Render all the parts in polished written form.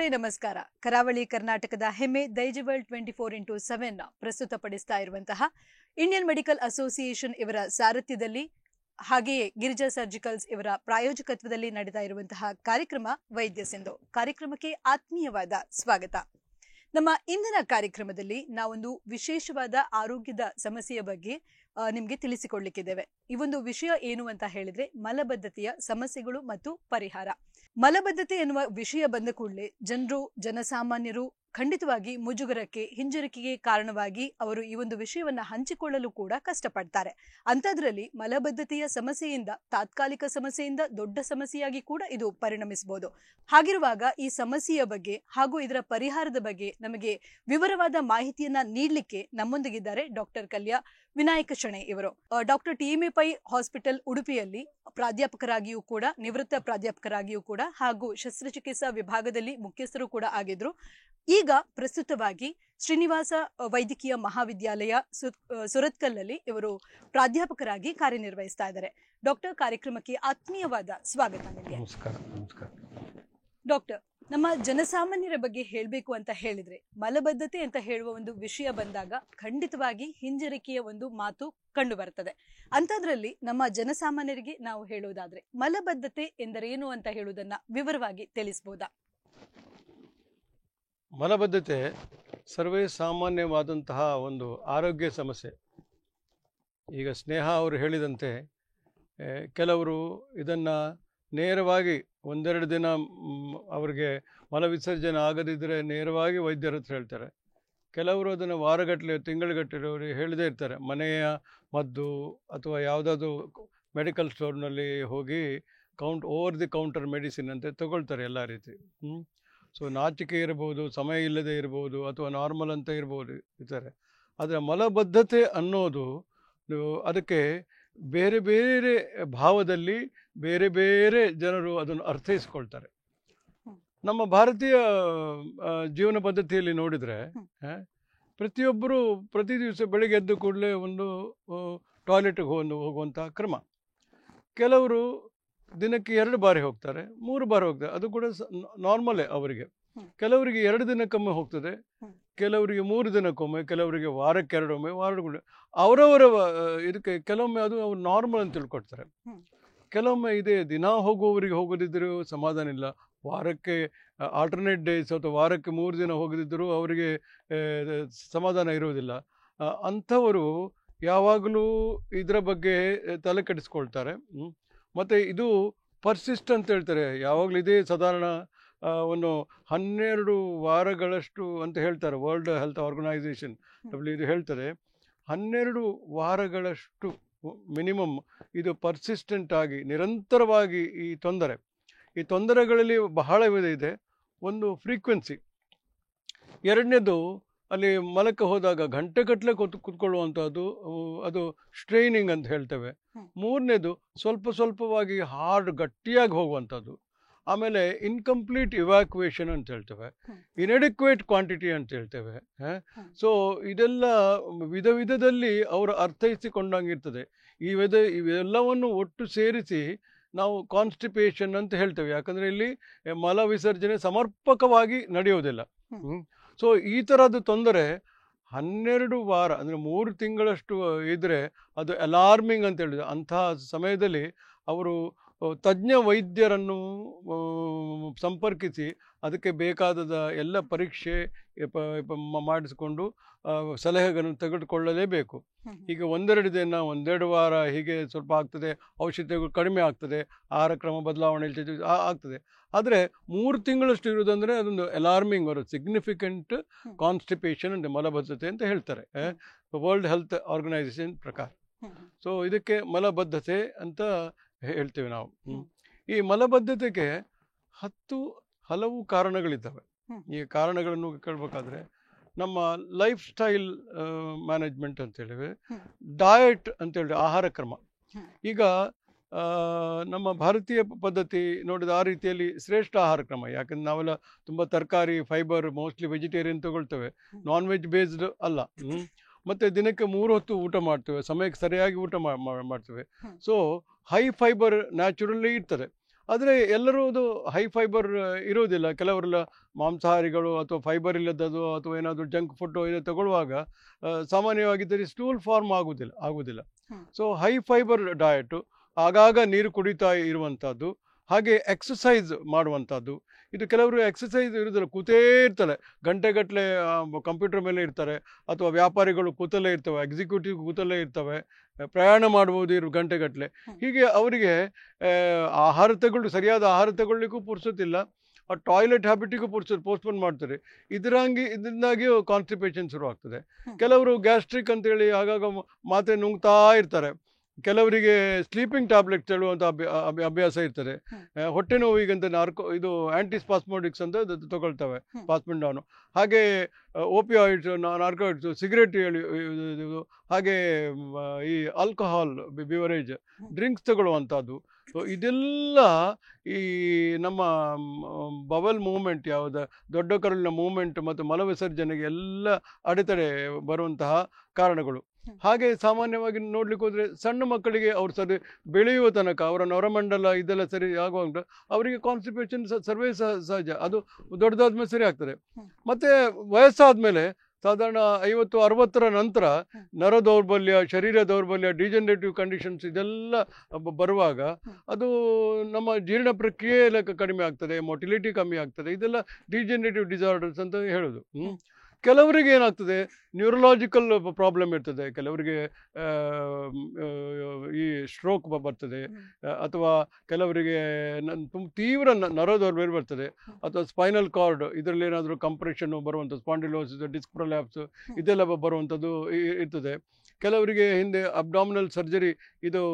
ವೀಕ್ಷಕರೇ ನಮಸ್ಕಾರ. ಕರಾವಳಿ ಕರ್ನಾಟಕದ ಹೆಮ್ಮೆ ದೈಜವರ್ಲ್ಡ್ 24x7 ಪ್ರಸ್ತುತಪಡಿಸ್ತಾ ಇರುವಂತಹ ಇಂಡಿಯನ್ ಮೆಡಿಕಲ್ ಅಸೋಸಿಯೇಷನ್ ಇವರ ಸಾರಥ್ಯದಲ್ಲಿ ಹಾಗೆಯೇ ಗಿರಿಜಾ ಸರ್ಜಿಕಲ್ಸ್ ಇವರ ಪ್ರಾಯೋಜಕತ್ವದಲ್ಲಿ ನಡೆತಾ ಇರುವಂತಹ ಕಾರ್ಯಕ್ರಮ ವೈದ್ಯ ಸಿಂಧು ಕಾರ್ಯಕ್ರಮಕ್ಕೆ ಆತ್ಮೀಯವಾದ ಸ್ವಾಗತ. ನಮ್ಮ ಇಂದಿನ ಕಾರ್ಯಕ್ರಮದಲ್ಲಿ ನಾವೊಂದು ವಿಶೇಷವಾದ ಆರೋಗ್ಯದ ಸಮಸ್ಯೆಯ ಬಗ್ಗೆ ನಿಮಗೆ ತಿಳಿಸಿಕೊಡ್ಲಿಕ್ಕಿದ್ದೇವೆ. ಈ ಒಂದು ವಿಷಯ ಏನು ಅಂತ ಹೇಳಿದ್ರೆ ಮಲಬದ್ಧತೆಯ ಸಮಸ್ಯೆಗಳು ಮತ್ತು ಪರಿಹಾರ. ಮಲಬದ್ಧತೆ ಎನ್ನುವ ವಿಷಯ ಬಂದ ಕೂಡಲೇ ಜನಸಾಮಾನ್ಯರು ಖಂಡಿತವಾಗಿ ಮುಜುಗರಕ್ಕೆ ಹಿಂಜರಿಕೆಗೆ ಕಾರಣವಾಗಿ ಅವರು ಈ ಒಂದು ವಿಷಯವನ್ನ ಹಂಚಿಕೊಳ್ಳಲು ಕೂಡ ಕಷ್ಟಪಡ್ತಾರೆ. ಅಂಥದ್ರಲ್ಲಿ ಮಲಬದ್ಧತೆಯ ಸಮಸ್ಯೆಯಿಂದ ತಾತ್ಕಾಲಿಕ ಸಮಸ್ಯೆಯಿಂದ ದೊಡ್ಡ ಸಮಸ್ಯೆಯಾಗಿ ಕೂಡ ಇದು ಪರಿಣಮಿಸಬಹುದು. ಹಾಗಿರುವಾಗ ಈ ಸಮಸ್ಯೆಯ ಬಗ್ಗೆ ಹಾಗೂ ಇದರ ಪರಿಹಾರದ ಬಗ್ಗೆ ನಮಗೆ ವಿವರವಾದ ಮಾಹಿತಿಯನ್ನ ನೀಡಲಿಕ್ಕೆ ನಮ್ಮೊಂದಿಗಿದ್ದಾರೆ ಡಾಕ್ಟರ್ ಕಲ್ಯಾ ವಿನಾಯಕ ಶೆಣೈ ಇವರು. ಡಾಕ್ಟರ್ TMA ಪೈ ಹಾಸ್ಪಿಟಲ್ ಉಡುಪಿಯಲ್ಲಿ ಪ್ರಾಧ್ಯಾಪಕರಾಗಿಯೂ ಕೂಡ ನಿವೃತ್ತ ಪ್ರಾಧ್ಯಾಪಕರಾಗಿಯೂ ಕೂಡ ಹಾಗೂ ಶಸ್ತ್ರಚಿಕಿತ್ಸಾ ವಿಭಾಗದಲ್ಲಿ ಮುಖ್ಯಸ್ಥರು ಕೂಡ ಆಗಿದ್ರು. ಈಗ ಪ್ರಸ್ತುತವಾಗಿ ಶ್ರೀನಿವಾಸ ವೈದ್ಯಕೀಯ ಮಹಾವಿದ್ಯಾಲಯ ಸುರತ್ಕಲ್ನಲ್ಲಿ ಇವರು ಪ್ರಾಧ್ಯಾಪಕರಾಗಿ ಕಾರ್ಯನಿರ್ವಹಿಸ್ತಾ ಇದ್ದಾರೆ. ಡಾಕ್ಟರ್, ಕಾರ್ಯಕ್ರಮಕ್ಕೆ ಆತ್ಮೀಯವಾದ ಸ್ವಾಗತ ನಿಮಗೆ. ನಮಸ್ಕಾರ. ನಮಸ್ಕಾರ ಡಾಕ್ಟರ್, ನಮ್ಮ ಜನಸಾಮಾನ್ಯರ ಬಗ್ಗೆ ಹೇಳಬೇಕು ಅಂತ ಹೇಳಿದ್ರೆ ಮಲಬದ್ಧತೆ ಅಂತ ಹೇಳುವ ಒಂದು ವಿಷಯ ಬಂದಾಗ ಖಂಡಿತವಾಗಿ ಹಿಂಜರಿಕೆಯ ಒಂದು ಮಾತು ಕಂಡು ಬರ್ತದೆ. ಅಂಥದ್ರಲ್ಲಿ ನಮ್ಮ ಜನಸಾಮಾನ್ಯರಿಗೆ ನಾವು ಹೇಳೋದಾದ್ರೆ ಮಲಬದ್ಧತೆ ಎಂದರೇನು ಅಂತ ಹೇಳುವುದನ್ನ ವಿವರವಾಗಿ ತಿಳಿಸಬಹುದಾ? ಮಲಬದ್ಧತೆ ಸರ್ವೇ ಸಾಮಾನ್ಯವಾದಂತಹ ಒಂದು ಆರೋಗ್ಯ ಸಮಸ್ಯೆ. ಈಗ ಸ್ನೇಹ ಅವರು ಹೇಳಿದಂತೆ ಕೆಲವರು ಇದನ್ನು ನೇರವಾಗಿ ಒಂದೆರಡು ದಿನ ಅವರಿಗೆ ಮಲವಿಸರ್ಜನೆ ಆಗದಿದ್ದರೆ ನೇರವಾಗಿ ವೈದ್ಯರ ಹತ್ರ ಹೇಳ್ತಾರೆ. ಕೆಲವರು ಅದನ್ನು ವಾರಗಟ್ಟಲೆ ತಿಂಗಳುಗಟ್ಟಲೆ ಅವರಿಗೆ ಹೇಳದೇ ಇರ್ತಾರೆ. ಮನೆಯ ಮದ್ದು ಅಥವಾ ಯಾವುದಾದ್ರು ಮೆಡಿಕಲ್ ಸ್ಟೋರ್ನಲ್ಲಿ ಹೋಗಿ ಓವರ್ ದಿ ಕೌಂಟರ್ ಮೆಡಿಸಿನ್ ಅಂತ ತಗೊಳ್ತಾರೆ ಎಲ್ಲ ರೀತಿ. ಸೊ ನಾಚಿಕೆ ಇರ್ಬೋದು, ಸಮಯ ಇಲ್ಲದೆ ಇರ್ಬೋದು, ಅಥವಾ ನಾರ್ಮಲ್ ಅಂತ ಇರ್ತಾರೆ. ಆದರೆ ಮಲಬದ್ಧತೆ ಅನ್ನೋದು ಅದಕ್ಕೆ ಬೇರೆ ಬೇರೆ ಭಾವದಲ್ಲಿ ಬೇರೆ ಬೇರೆ ಜನರು ಅದನ್ನು ಅರ್ಥೈಸ್ಕೊಳ್ತಾರೆ. ನಮ್ಮ ಭಾರತೀಯ ಜೀವನ ಪದ್ಧತಿಯಲ್ಲಿ ನೋಡಿದರೆ ಪ್ರತಿಯೊಬ್ಬರು ಪ್ರತಿ ದಿವಸ ಬೆಳಗ್ಗೆ ಎದ್ದು ಕೂಡಲೇ ಒಂದು ಟಾಯ್ಲೆಟ್ಗೆ ಹೋಗುವಂಥ ಕ್ರಮ. ಕೆಲವರು ದಿನಕ್ಕೆ 2 ಬಾರಿ ಹೋಗ್ತಾರೆ, 3 ಬಾರಿ ಹೋಗ್ತಾರೆ, ಅದು ಕೂಡ ನಾರ್ಮಲೇ ಅವರಿಗೆ. ಕೆಲವರಿಗೆ 2 ದಿನಕ್ಕೊಮ್ಮೆ ಹೋಗ್ತದೆ, ಕೆಲವರಿಗೆ 3 ದಿನಕ್ಕೊಮ್ಮೆ, ಕೆಲವರಿಗೆ ವಾರಕ್ಕೆ 2 ಒಮ್ಮೆ, ವಾರಗಳು ಅವರವರ ಇದಕ್ಕೆ ಕೆಲವೊಮ್ಮೆ ಅದು ಅವ್ರು ನಾರ್ಮಲ್ ಅಂತ ತಿಳ್ಕೊಡ್ತಾರೆ. ಕೆಲವೊಮ್ಮೆ ಇದೇ ದಿನ ಹೋಗುವವರಿಗೆ ಹೋಗೋದಿದ್ದರೂ ಸಮಾಧಾನ ಇಲ್ಲ, ವಾರಕ್ಕೆ ಆಲ್ಟರ್ನೇಟ್ ಡೇಸ್ ಅಥವಾ ವಾರಕ್ಕೆ 3 ದಿನ ಹೋಗದಿದ್ದರೂ ಅವರಿಗೆ ಸಮಾಧಾನ ಇರುವುದಿಲ್ಲ. ಅಂಥವರು ಯಾವಾಗಲೂ ಇದರ ಬಗ್ಗೆ ತಲೆ ಕೆಡಿಸ್ಕೊಳ್ತಾರೆ. ಮತ್ತು ಇದು ಪರ್ಸಿಸ್ಟ್ ಅಂತ ಹೇಳ್ತಾರೆ. ಯಾವಾಗಲೂ ಇದೇ ಸಾಧಾರಣ ಒಂದು 12 ವಾರಗಳಷ್ಟು ಅಂತ ಹೇಳ್ತಾರೆ. ವರ್ಲ್ಡ್ ಹೆಲ್ತ್ ಆರ್ಗನೈಸೇಷನ್ ಇದು ಹೇಳ್ತಾರೆ 12 ವಾರಗಳಷ್ಟು ಮಿನಿಮಮ್ ಇದು ಪರ್ಸಿಸ್ಟೆಂಟ್ ಆಗಿ ನಿರಂತರವಾಗಿ ಈ ತೊಂದರೆಗಳಲ್ಲಿ ಬಹಳ ವಿಧ ಇದೆ. ಒಂದು ಫ್ರೀಕ್ವೆನ್ಸಿ, ಎರಡನೇದು ಅಲ್ಲಿ ಮಲಕ್ಕೆ ಹೋದಾಗ ಗಂಟೆಗಟ್ಟಲೆ ಕೂತ್ಕೊಳ್ಳುವಂಥದ್ದು, ಅದು ಸ್ಟ್ರೈನಿಂಗ್ ಅಂತ ಹೇಳ್ತೇವೆ. ಮೂರನೇದು ಸ್ವಲ್ಪವಾಗಿ ಹಾರ್ಡ್ ಗಟ್ಟಿಯಾಗಿ ಹೋಗುವಂಥದ್ದು. ಆಮೇಲೆ ಇನ್ಕಂಪ್ಲೀಟ್ ಇವ್ಯಾಕ್ಯುವೇಷನ್ ಅಂತ ಹೇಳ್ತೇವೆ, ಇನ್ಎಡಿಕ್ವೇಟ್ ಕ್ವಾಂಟಿಟಿ ಅಂತ ಹೇಳ್ತೇವೆ. ಸೊ ಇದೆಲ್ಲ ವಿಧದಲ್ಲಿ ಅವರು ಅರ್ಥೈಸಿಕೊಂಡಂಗಿರ್ತದೆ. ಇವೆಲ್ಲವನ್ನು ಒಟ್ಟು ಸೇರಿಸಿ ನಾವು ಕಾನ್ಸ್ಟಿಪೇಷನ್ ಅಂತ ಹೇಳ್ತೇವೆ. ಯಾಕಂದರೆ ಇಲ್ಲಿ ಮಲ ವಿಸರ್ಜನೆ ಸಮರ್ಪಕವಾಗಿ ನಡೆಯೋದಿಲ್ಲ. ಸೊ ಈ ಥರದ್ದು ತೊಂದರೆ 12 ವಾರ ಅಂದರೆ 3 ತಿಂಗಳಷ್ಟು ಇದ್ದರೆ ಅದು ಅಲಾರ್ಮಿಂಗ್ ಅಂತ ಹೇಳಿದೆ. ಅಂತಹ ಸಮಯದಲ್ಲಿ ಅವರು ತಜ್ಞ ವೈದ್ಯರನ್ನು ಸಂಪರ್ಕಿಸಿ ಅದಕ್ಕೆ ಬೇಕಾದ ಎಲ್ಲ ಪರೀಕ್ಷೆ ಮಾಡಿಸಿಕೊಂಡು ಸಲಹೆಗಳನ್ನು ತೆಗೆದುಕೊಳ್ಳಲೇಬೇಕು. ಈಗ 1-2 ದಿನ 1-2 ವಾರ ಹೀಗೆ ಸ್ವಲ್ಪ ಆಗ್ತದೆ, ಔಷಧಿಗಳು ಕಡಿಮೆ ಆಗ್ತದೆ, ಆಹಾರ ಕ್ರಮ ಬದಲಾವಣೆ ಆಗ್ತದೆ. ಆದರೆ 3 ತಿಂಗಳಷ್ಟು ಇರುವುದಂದರೆ ಅದೊಂದು ಅಲಾರ್ಮಿಂಗ್ ಸಿಗ್ನಿಫಿಕೆಂಟ್ ಕಾನ್ಸ್ಟಿಪೇಷನ್ ಅಂದರೆ ಮಲಬದ್ಧತೆ ಅಂತ ಹೇಳ್ತಾರೆ ವರ್ಲ್ಡ್ ಹೆಲ್ತ್ ಆರ್ಗನೈಸೇಷನ್ ಪ್ರಕಾರ. ಸೊ ಇದಕ್ಕೆ ಮಲಬದ್ಧತೆ ಅಂತ ಹೇಳ್ತೇವೆ ನಾವು. ಈ ಮಲಬದ್ಧತೆಗೆ ಹಲವು ಕಾರಣಗಳಿದ್ದಾವೆ. ಈ ಕಾರಣಗಳನ್ನು ಕೇಳಬೇಕಾದ್ರೆ ನಮ್ಮ ಲೈಫ್ ಸ್ಟೈಲ್ ಮ್ಯಾನೇಜ್ಮೆಂಟ್ ಅಂತ ಹೇಳಿವೆ, ಡಯಟ್ ಅಂತ ಹೇಳಿದ್ರೆ ಆಹಾರ ಕ್ರಮ. ಈಗ ನಮ್ಮ ಭಾರತೀಯ ಪದ್ಧತಿ ನೋಡಿದ ಆ ರೀತಿಯಲ್ಲಿ ಶ್ರೇಷ್ಠ ಆಹಾರ ಕ್ರಮ. ಯಾಕಂದ್ರೆ ನಾವೆಲ್ಲ ತುಂಬ ತರಕಾರಿ, ಫೈಬರ್, ಮೋಸ್ಟ್ಲಿ ವೆಜಿಟೇರಿಯನ್ ತಗೊಳ್ತೇವೆ, ನಾನ್ ವೆಜ್ ಬೇಸ್ಡ್ ಅಲ್ಲ. ಮತ್ತು ದಿನಕ್ಕೆ 3 ಹೊತ್ತು ಊಟ ಮಾಡ್ತೇವೆ, ಸಮಯಕ್ಕೆ ಸರಿಯಾಗಿ ಊಟ ಮಾಡ್ತೇವೆ. ಸೊ ಹೈ ಫೈಬರ್ ನ್ಯಾಚುರಲಿ ಇರ್ತದೆ. ಆದರೆ ಎಲ್ಲರೂ ಅದು ಹೈ ಫೈಬರ್ ಇರೋದಿಲ್ಲ. ಕೆಲವರೆಲ್ಲ ಮಾಂಸಾಹಾರಿಗಳು ಅಥವಾ ಫೈಬರ್ ಇಲ್ಲದದು ಅಥವಾ ಏನಾದರೂ ಜಂಕ್ ಫುಡ್ ಇದು ತಗೊಳ್ಳುವಾಗ ಸಾಮಾನ್ಯವಾಗಿ ಸ್ಟೂಲ್ ಫಾರ್ಮ್ ಆಗುವುದಿಲ್ಲ. ಸೊ ಹೈ ಫೈಬರ್ ಡಯಟು, ಆಗಾಗ ನೀರು ಕುಡಿತಾ ಇರುವಂಥದ್ದು, ಹಾಗೆ ಎಕ್ಸಸೈಸ್ ಮಾಡುವಂಥದ್ದು. ಇದು ಕೆಲವರು ಎಕ್ಸಸೈಸ್ ಇರೋದಿಲ್ಲ, ಕೂತೇ ಇರ್ತಾರೆ, ಗಂಟೆಗಟ್ಟಲೆ ಕಂಪ್ಯೂಟರ್ ಮೇಲೆ ಇರ್ತಾರೆ, ಅಥವಾ ವ್ಯಾಪಾರಿಗಳು ಕೂತಲ್ಲೇ ಇರ್ತವೆ, ಎಕ್ಸಿಕ್ಯೂಟಿವ್ ಕೂತಲ್ಲೇ ಇರ್ತವೆ, ಪ್ರಯಾಣ ಮಾಡ್ಬೋದು ಗಂಟೆಗಟ್ಟಲೆ. ಹೀಗೆ ಅವರಿಗೆ ಸರಿಯಾದ ಆಹಾರ ತಗೊಳ್ಳಿಕ್ಕೂ ಪುರ್ಸೊತ್ತಿಲ್ಲ, ಆ ಟಾಯ್ಲೆಟ್ ಹ್ಯಾಬಿಟಿಗೂ ಪೋಸ್ಟ್ಪೋನ್ ಮಾಡ್ತಾರೆ. ಇದರಿಂದಾಗಿ ಕಾನ್ಸ್ಟಿಪೇಷನ್ ಶುರು ಆಗ್ತದೆ. ಕೆಲವರು ಗ್ಯಾಸ್ಟ್ರಿಕ್ ಅಂತೇಳಿ ಆಗಾಗ ಮಾತ್ರೆ ನುಂಗ್ತಾ ಇರ್ತಾರೆ. ಕೆಲವರಿಗೆ ಸ್ಲೀಪಿಂಗ್ ಟ್ಯಾಬ್ಲೆಟ್ಸ್ ಹೇಳುವಂಥ ಅಭ್ಯಾಸ ಇರ್ತದೆ. ಹೊಟ್ಟೆ ನೋವಿಗಂತ ಇದು ಆ್ಯಂಟಿಸ್ಪಾಸ್ಮೋಡಿಕ್ಸ್ ಅಂತ ತಗೊಳ್ತವೆ, ಪಾಸ್ಮಿಂಡಾನು. ಹಾಗೆ ಓಪಿಯಾಯ್ಡ್ಸ್, ನಾರ್ಕೋಯ್ಡ್ಸು, ಸಿಗರೇಟ್ ಹಾಗೆ ಈ ಆಲ್ಕೋಹಾಲ್ ಬಿವರೇಜ್ ಡ್ರಿಂಕ್ಸ್ ತಗೊಳ್ಳುವಂಥದ್ದು. ಸೊ ಇದೆಲ್ಲ ಈ ನಮ್ಮ ಬವಲ್ ಮೂವ್ಮೆಂಟ್, ಯಾವುದು ದೊಡ್ಡ ಕರುಳಿನ ಮೂವ್ಮೆಂಟ್ ಮತ್ತು ಮಲವಿಸರ್ಜನೆಗೆ ಎಲ್ಲ ಅಡೆತಡೆ ಬರುವಂತಹ ಕಾರಣಗಳು. ಹಾಗೆ ಸಾಮಾನ್ಯವಾಗಿ ನೋಡ್ಲಿಕ್ಕೆ ಹೋದರೆ ಸಣ್ಣ ಮಕ್ಕಳಿಗೆ ಅವ್ರು ಸರಿ ಬೆಳೆಯುವ ತನಕ ಅವರ ನರಮಂಡಲ ಇದೆಲ್ಲ ಸರಿ ಆಗುವಾಗ ಅವರಿಗೆ ಕಾನ್ಸ್ಟಿಪೇಷನ್ ಸರ್ವೇ ಸಹಜ, ಅದು ದೊಡ್ಡದಾದ್ಮೇಲೆ ಸರಿ ಆಗ್ತದೆ. ಮತ್ತು ವಯಸ್ಸಾದ್ಮೇಲೆ ಸಾಧಾರಣ 50-60ರ ನಂತರ ನರ ದೌರ್ಬಲ್ಯ, ಶರೀರ ದೌರ್ಬಲ್ಯ, ಡಿಜನರೇಟಿವ್ ಕಂಡೀಷನ್ಸ್ ಇದೆಲ್ಲ ಬರುವಾಗ ಅದು ನಮ್ಮ ಜೀರ್ಣ ಪ್ರಕ್ರಿಯೆ ಎಲ್ಲ ಕಡಿಮೆ ಆಗ್ತದೆ, ಮೊಟಿಲಿಟಿ ಕಮ್ಮಿ ಆಗ್ತದೆ. ಇದೆಲ್ಲ ಡಿಜನರೇಟಿವ್ ಡಿಸಾರ್ಡರ್ಸ್ ಅಂತ ಹೇಳೋದು. ಕೆಲವರಿಗೆ ಏನಾಗ್ತದೆ, ನ್ಯೂರಲಾಜಿಕಲ್ ಪ್ರಾಬ್ಲಮ್ ಇರ್ತದೆ, ಕೆಲವರಿಗೆ ಈ ಸ್ಟ್ರೋಕ್ ಬರ್ತದೆ, ಅಥವಾ ಕೆಲವರಿಗೆ ತೀವ್ರ ನರದೌರ್ಬಲ್ಯ ಬರ್ತದೆ, ಅಥವಾ ಸ್ಪೈನಲ್ ಕಾರ್ಡ್ ಇದರಲ್ಲಿ ಏನಾದರೂ ಕಂಪ್ರೆಷನ್ ಬರುವಂಥ ಸ್ಪಾಂಡಿಲೋಸಿಸ್, ಡಿಸ್ಕ್ ಪ್ರೊಲ್ಯಾಪ್ಸ್ ಇದೆಲ್ಲ ಬರುವಂಥದ್ದು ಇರ್ತದೆ. ಕೆಲವರಿಗೆ ಹಿಂದೆ ಅಬ್ಡಾಮಿನಲ್ ಸರ್ಜರಿ ಇದು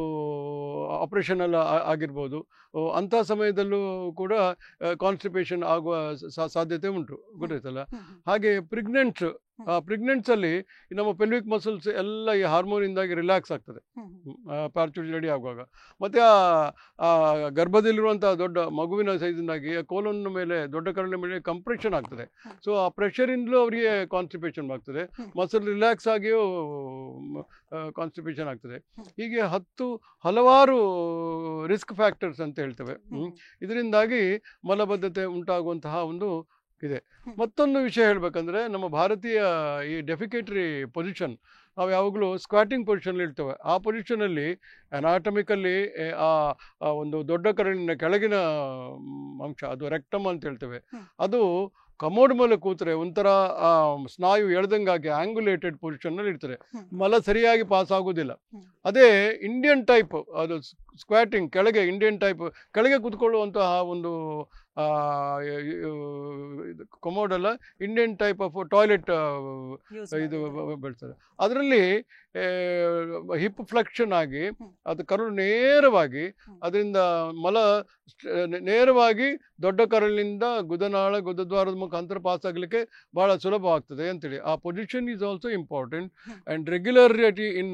ಆಪರೇಷನ್ ಎಲ್ಲ ಆಗಿರ್ಬೋದು. ಅಂಥ ಸಮಯದಲ್ಲೂ ಕೂಡ ಕಾನ್ಸ್ಟಿಪೇಷನ್ ಆಗುವ ಸಾಧ್ಯತೆ ಉಂಟು, ಗೊತ್ತಾಯ್ತಲ್ಲ. ಹಾಗೆ ಪ್ರೆಗ್ನೆಂಟ್ಸಲ್ಲಿ ನಮ್ಮ ಪೆಲ್ವಿಕ್ ಮಸಲ್ಸ್ ಎಲ್ಲ ಈ ಹಾರ್ಮೋನಿಂದಾಗಿ ರಿಲ್ಯಾಕ್ಸ್ ಆಗ್ತದೆ ಪ್ಯಾರ್ಚುಡ್ ರೆಡಿ ಆಗುವಾಗ. ಮತ್ತು ಆ ಗರ್ಭದಲ್ಲಿರುವಂಥ ದೊಡ್ಡ ಮಗುವಿನ ಸೈಜಿಂದಾಗಿ ಕೋಲನ್ ಮೇಲೆ, ದೊಡ್ಡ ಕರುಳಿನ ಮೇಲೆ ಕಂಪ್ರೆಷನ್ ಆಗ್ತದೆ. ಸೊ ಆ ಪ್ರೆಷರಿಂದಲೂ ಅವರಿಗೆ ಕಾನ್ಸ್ಟಿಪೇಷನ್ ಆಗ್ತದೆ, ಮಸಲ್ ರಿಲ್ಯಾಕ್ಸ್ ಆಗಿಯೂ ಕಾನ್ಸ್ಟಿಪೇಷನ್ ಆಗ್ತದೆ. ಹೀಗೆ ಹಲವಾರು ರಿಸ್ಕ್ ಫ್ಯಾಕ್ಟರ್ಸ್ ಅಂತ ಹೇಳ್ತೇವೆ. ಇದರಿಂದಾಗಿ ಮಲಬದ್ಧತೆ ಉಂಟಾಗುವಂತಹ ಒಂದು ಇದೆ. ಮತ್ತೊಂದು ವಿಷಯ ಹೇಳಬೇಕಂದ್ರೆ, ನಮ್ಮ ಭಾರತೀಯ ಈ ಡೆಫಿಕೇಟರಿ ಪೊಸಿಷನ್, ನಾವು ಯಾವಾಗಲೂ ಸ್ಕ್ವಾಟಿಂಗ್ ಪೊಸಿಷನ್ ಇರ್ತೇವೆ. ಆ ಪೊಸಿಷನಲ್ಲಿ ಅನಾಟಮಿಕಲ್ಲಿ ಆ ಒಂದು ದೊಡ್ಡ ಕರುಳಿನ ಕೆಳಗಿನ ಅಂಶ, ಅದು ರೆಕ್ಟಮ್ ಅಂತ ಹೇಳ್ತೇವೆ, ಅದು ಕಮೋಡ್ ಮೇಲೆ ಕೂತ್ರೆ ಒಂಥರ ಸ್ನಾಯು ಎಳ್ದಂಗಾಗಿ ಆಂಗ್ಯುಲೇಟೆಡ್ ಪೊಸಿಷನ್ನಲ್ಲಿ ಇರ್ತದೆ, ಮಲ ಸರಿಯಾಗಿ ಪಾಸ್ ಆಗೋದಿಲ್ಲ. ಅದೇ ಇಂಡಿಯನ್ ಟೈಪ್, ಅದು ಸ್ಕ್ವಾಟಿಂಗ್ ಕೆಳಗೆ, ಇಂಡಿಯನ್ ಟೈಪ್ ಕೆಳಗೆ ಕೂತ್ಕೊಳ್ಳುವಂತಹ ಒಂದು ಕಮೋಡ್ ಅಲ್ಲ, ಇಂಡಿಯನ್ ಟೈಪ್ ಆಫ್ ಟಾಯ್ಲೆಟ್ ಇದು ಬೆಳೆಸ್ತದೆ. ಅದರಲ್ಲಿ ಹಿಪ್ ಫ್ಲೆಕ್ಷನ್ ಆಗಿ ಅದು ಕರುಳು ನೇರವಾಗಿ, ಅದರಿಂದ ಮಲ ನೇರವಾಗಿ ದೊಡ್ಡ ಕರುಳಿನಿಂದ ಗುದದ್ವಾರದ ಮುಖಾಂತರ ಪಾಸ್ ಆಗಲಿಕ್ಕೆ ಬಹಳ ಸುಲಭವಾಗ್ತದೆ ಅಂತೇಳಿ. ಆ position is also important, and regularity in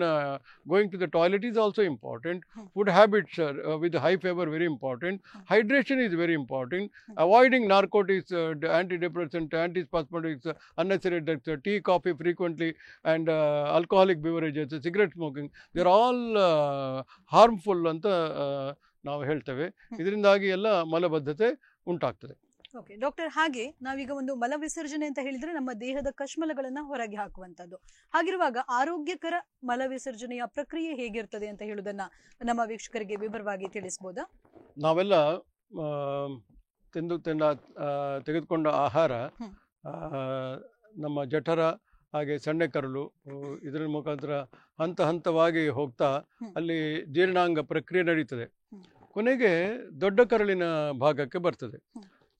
going to the toilet is also important. Food habits with high fibre very important. Hydration is very important. Avoiding narcotics, antidepressant, antispasmodics, unnecessary drugs, tea, coffee frequently, and alcoholic beverages, cigarette smoking, they are all harmful ಅಂತ ನಾವು ಹೇಳ್ತೇವೆ. ಇದರಿಂದಾಗಿ ಎಲ್ಲ ಮಲಬದ್ಧತೆ ಉಂಟಾಗ್ತದೆ. Okay doctor, ಹಾಗೆ ನಾವೀಗ ಒಂದು ಮಲ ವಿಸರ್ಜನೆ ಅಂತ ಹೇಳಿದ್ರೆ ನಮ್ಮ ದೇಹದ ಕಶ್ಮಲಗಳನ್ನ ಹೊರಗೆ ಹಾಕುವಂಥದ್ದು. ಹಾಗಿರುವಾಗ ಆರೋಗ್ಯಕರ ಮಲ ವಿಸರ್ಜನೆಯ ಪ್ರಕ್ರಿಯೆ ಹೇಗಿರ್ತದೆ ಅಂತ ಹೇಳುವುದನ್ನ ನಮ್ಮ ವೀಕ್ಷಕರಿಗೆ ವಿವರವಾಗಿ ತಿಳಿಸಬಹುದಾ? ನಾವೆಲ್ಲ ತೆಗೆದುಕೊಂಡ ಆಹಾರ ನಮ್ಮ ಜಠರ ಹಾಗೆ ಸಣ್ಣ ಕರುಳು ಇದರ ಮುಖಾಂತರ ಹಂತವಾಗಿ ಹೋಗ್ತಾ ಅಲ್ಲಿ ಜೀರ್ಣಾಂಗ ಪ್ರಕ್ರಿಯೆ ನಡೀತದೆ. ಕೊನೆಗೆ ದೊಡ್ಡ ಕರುಳಿನ ಭಾಗಕ್ಕೆ ಬರ್ತದೆ.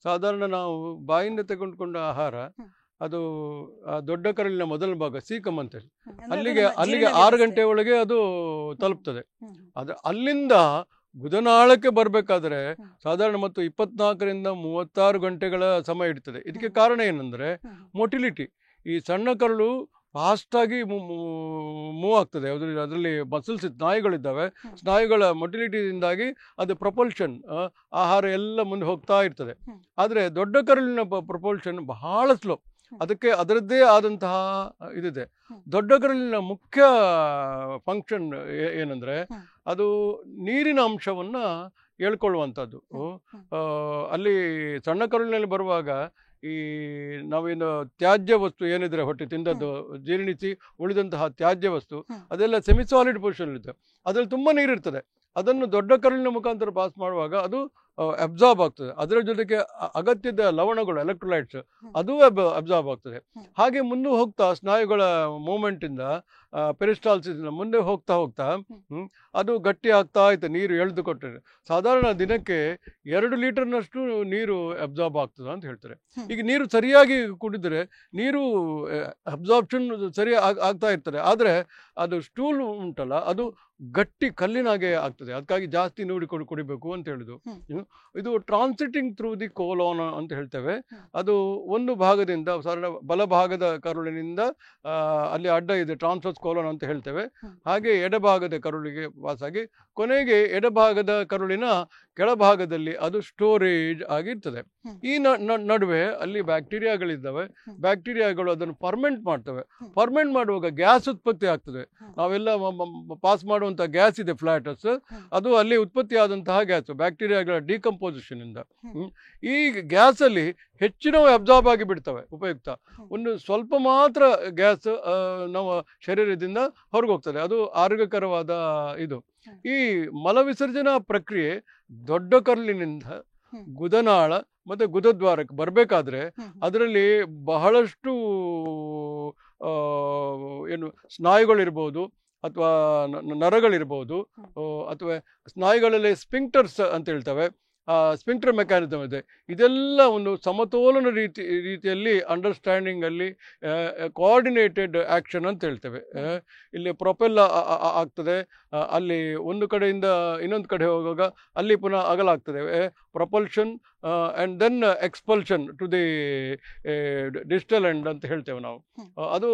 ಸಾಧಾರಣ ನಾವು ಬಾಯಿಂದ ತೆಗೆದುಕೊಂಡ ಆಹಾರ ಅದು ದೊಡ್ಡ ಕರುಳಿನ ಮೊದಲ ಭಾಗ ಸೀಕಮ್ ಅಂತೇಳಿ, ಅಲ್ಲಿಗೆ 6 ಗಂಟೆ ಒಳಗೆ ಅದು ತಲುಪ್ತದೆ. ಅಲ್ಲಿಂದ ಗುದನಾಳಕ್ಕೆ ಬರಬೇಕಾದ್ರೆ ಸಾಧಾರಣ ಮತ್ತು 24ರಿಂದ 36 ಗಂಟೆಗಳ ಸಮಯ ಇರ್ತದೆ. ಇದಕ್ಕೆ ಕಾರಣ ಏನಂದರೆ ಮೊಟಿಲಿಟಿ. ಈ ಸಣ್ಣ ಕರುಳು ಫಾಸ್ಟಾಗಿ ಮೂವ್ ಆಗ್ತದೆ, ಅದರಲ್ಲಿ ಮಸಲ್ಸ್ ಸ್ನಾಯುಗಳಿದ್ದಾವೆ, ಸ್ನಾಯುಗಳ ಮೊಟಿಲಿಟಿಯಿಂದಾಗಿ ಅದು ಪ್ರಪಲ್ಷನ್, ಆಹಾರ ಎಲ್ಲ ಮುಂದೆ ಹೋಗ್ತಾ ಇರ್ತದೆ. ಆದರೆ ದೊಡ್ಡ ಕರುಳಿನ ಪ್ರಪಲ್ಷನ್ ಬಹಳ ಸ್ಲೋ, ಅದಕ್ಕೆ ಅದರದ್ದೇ ಆದಂತಹ ಇದಿದೆ. ದೊಡ್ಡ ಕರುಳಿನ ಮುಖ್ಯ ಫಂಕ್ಷನ್ ಏನಂದರೆ ಅದು ನೀರಿನ ಅಂಶವನ್ನು ಹೇಳ್ಕೊಳ್ಳುವಂಥದ್ದು. ಅಲ್ಲಿ ಸಣ್ಣ ಕರುಳಿನಲ್ಲಿ ಬರುವಾಗ ಈ ನಾವೇನು ತ್ಯಾಜ್ಯ ವಸ್ತು ಏನಿದ್ರೆ ಹೊಟ್ಟೆ ತಿಂದದ್ದು ಜೀರ್ಣಿಸಿ ಉಳಿದಂತಹ ತ್ಯಾಜ್ಯ ವಸ್ತು ಅದೆಲ್ಲ ಸೆಮಿಸಾಲಿಡ್ ಪೊಸಿಷನ್ ಇರುತ್ತೆ. ಅದರಲ್ಲಿ ತುಂಬ ನೀರಿರ್ತದೆ. ಅದನ್ನು ದೊಡ್ಡ ಕರುಳಿನ ಮುಖಾಂತರ ಪಾಸ್ ಮಾಡುವಾಗ ಅದು ಅಬ್ಸಾರ್ಬ್ ಆಗ್ತದೆ. ಅದರ ಜೊತೆಗೆ ಅಗತ್ಯದ ಲವಣಗಳು ಎಲೆಕ್ಟ್ರೋಲೈಟ್ಸ್ ಅದು ಅಬ್ಸಾರ್ಬ್ ಆಗ್ತದೆ. ಹಾಗೆ ಮುಂದೆ ಹೋಗ್ತಾ ಸ್ನಾಯುಗಳ ಮೂಮೆಂಟಿಂದ ಪೆರಿಸ್ಟಾಲ್ಸಿಸ್ನ ಮುಂದೆ ಹೋಗ್ತಾ ಹೋಗ್ತಾ ಅದು ಗಟ್ಟಿ ಆಗ್ತಾ ಇತ್ತು. ನೀರು ಎಳೆದು ಕೊಟ್ಟರೆ ಸಾಧಾರಣ ದಿನಕ್ಕೆ 2 ಲೀಟರ್ನಷ್ಟು ನೀರು ಅಬ್ಸಾರ್ಬ್ ಆಗ್ತದೆ ಅಂತ ಹೇಳ್ತಾರೆ. ಈಗ ನೀರು ಸರಿಯಾಗಿ ಕುಡಿದ್ರೆ ನೀರು ಅಬ್ಸಾರ್ಪ್ಷನ್ ಸರಿ ಆಗ್ತಾ ಇರ್ತದೆ. ಆದರೆ ಅದು ಸ್ಟೂಲ್ ಉಂಟಲ್ಲ ಅದು ಗಟ್ಟಿ ಕಲ್ಲಿನಾಗೆ ಆಗ್ತದೆ. ಅದಕ್ಕಾಗಿ ಜಾಸ್ತಿ ನೋಡಿ ಕುಡಿಬೇಕು ಅಂತ ಹೇಳಿದ್ದು. ಇದು ಟ್ರಾನ್ಸಿಟಿಂಗ್ ಥ್ರೂ ದಿ ಕೋಲೋನ್ ಅಂತ ಹೇಳ್ತೇವೆ. ಅದು ಒಂದು ಭಾಗದಿಂದ ಸಾಧಾರಣ ಬಲಭಾಗದ ಕರುಳಿನಿಂದ ಅಲ್ಲಿ ಅಡ್ಡ ಇದೆ, ಟ್ರಾನ್ಸ್ವರ್ಸ್ ಕೋಲೋನ್ ಅಂತ ಹೇಳ್ತೇವೆ. ಹಾಗೆ ಎಡಭಾಗದ ಕರುಳಿಗೆ ಪಾಸಾಗಿ ಕೊನೆಗೆ ಎಡಭಾಗದ ಕರುಳಿನ ಕೆಳಭಾಗದಲ್ಲಿ ಅದು ಸ್ಟೋರೇಜ್ ಆಗಿರ್ತದೆ. ಈ ನಡುವೆ ಅಲ್ಲಿ ಬ್ಯಾಕ್ಟೀರಿಯಾಗಳಿದ್ದಾವೆ. ಬ್ಯಾಕ್ಟೀರಿಯಾಗಳು ಅದನ್ನು ಫರ್ಮೆಂಟ್ ಮಾಡ್ತವೆ. ಫರ್ಮೆಂಟ್ ಮಾಡುವಾಗ ಗ್ಯಾಸ್ ಉತ್ಪತ್ತಿ ಆಗ್ತದೆ. ನಾವೆಲ್ಲ ಪಾಸ್ ಮಾಡುವಂಥ ಗ್ಯಾಸ್ ಇದೆ ಫ್ಲಾಟಸ್, ಅದು ಅಲ್ಲಿ ಉತ್ಪತ್ತಿ ಆದಂತಹ ಗ್ಯಾಸ್ ಬ್ಯಾಕ್ಟೀರಿಯಾಗಳ ಡಿಕಂಪೋಸಿಷನ್ ಇಂದ. ಈ ಗ್ಯಾಸಲ್ಲಿ ಹೆಚ್ಚಿನವು ಅಬ್ಸಾರ್ಬ್ ಆಗಿ ಬಿಡ್ತವೆ ಉಪಯುಕ್ತ. ಒಂದು ಸ್ವಲ್ಪ ಮಾತ್ರ ಗ್ಯಾಸ್ ನಮ್ಮ ಶರೀರದಿಂದ ಹೊರಗೆ ಹೋಗ್ತದೆ. ಅದು ಆರೋಗ್ಯಕರವಾದ ಇದು. ಈ ಮಲವಿಸರ್ಜನಾ ಪ್ರಕ್ರಿಯೆ ದೊಡ್ಡ ಕರುಳಿನಿಂದ ಗುದನಾಳ ಮತ್ತೆ ಗುದದ್ವಾರಕ್ಕೆ ಬರಬೇಕಾದ್ರೆ ಅದರಲ್ಲಿ ಬಹಳಷ್ಟು ಏನು ಸ್ನಾಯುಗಳಿರ್ಬೋದು ಅಥವಾ ನರಗಳಿರ್ಬೋದು ಅಥವಾ ಸ್ನಾಯುಗಳಲ್ಲಿ ಸ್ಪಿಂಕ್ಟರ್ಸ್ ಅಂತ ಹೇಳ್ತವೆ. ಸ್ಪಿಂಕ್ಟರ್ ಮೆಕ್ಯಾನಿಸಮ್ ಇದೆ. ಇದೆಲ್ಲ ಒಂದು ಸಮತೋಲನ ರೀತಿಯಲ್ಲಿ ಅಂಡರ್ಸ್ಟ್ಯಾಂಡಿಂಗ್ ಅಲ್ಲಿ ಕೋಆರ್ಡಿನೇಟೆಡ್ ಆಕ್ಷನ್ ಅಂತ ಹೇಳ್ತೇವೆ. ಇಲ್ಲಿ ಪ್ರೊಪೆಲ್ ಆಗ್ತದೆ. ಅಲ್ಲಿ ಒಂದು ಕಡೆಯಿಂದ ಇನ್ನೊಂದು ಕಡೆ ಹೋಗುವಾಗ ಅಲ್ಲಿ ಪುನಃ ಅಗಲಾಗ್ತದೆ. Propulsion and then expulsion to the digital end ಅಂತ ಹೇಳ್ತೇವೆ ನಾವು. ಅದು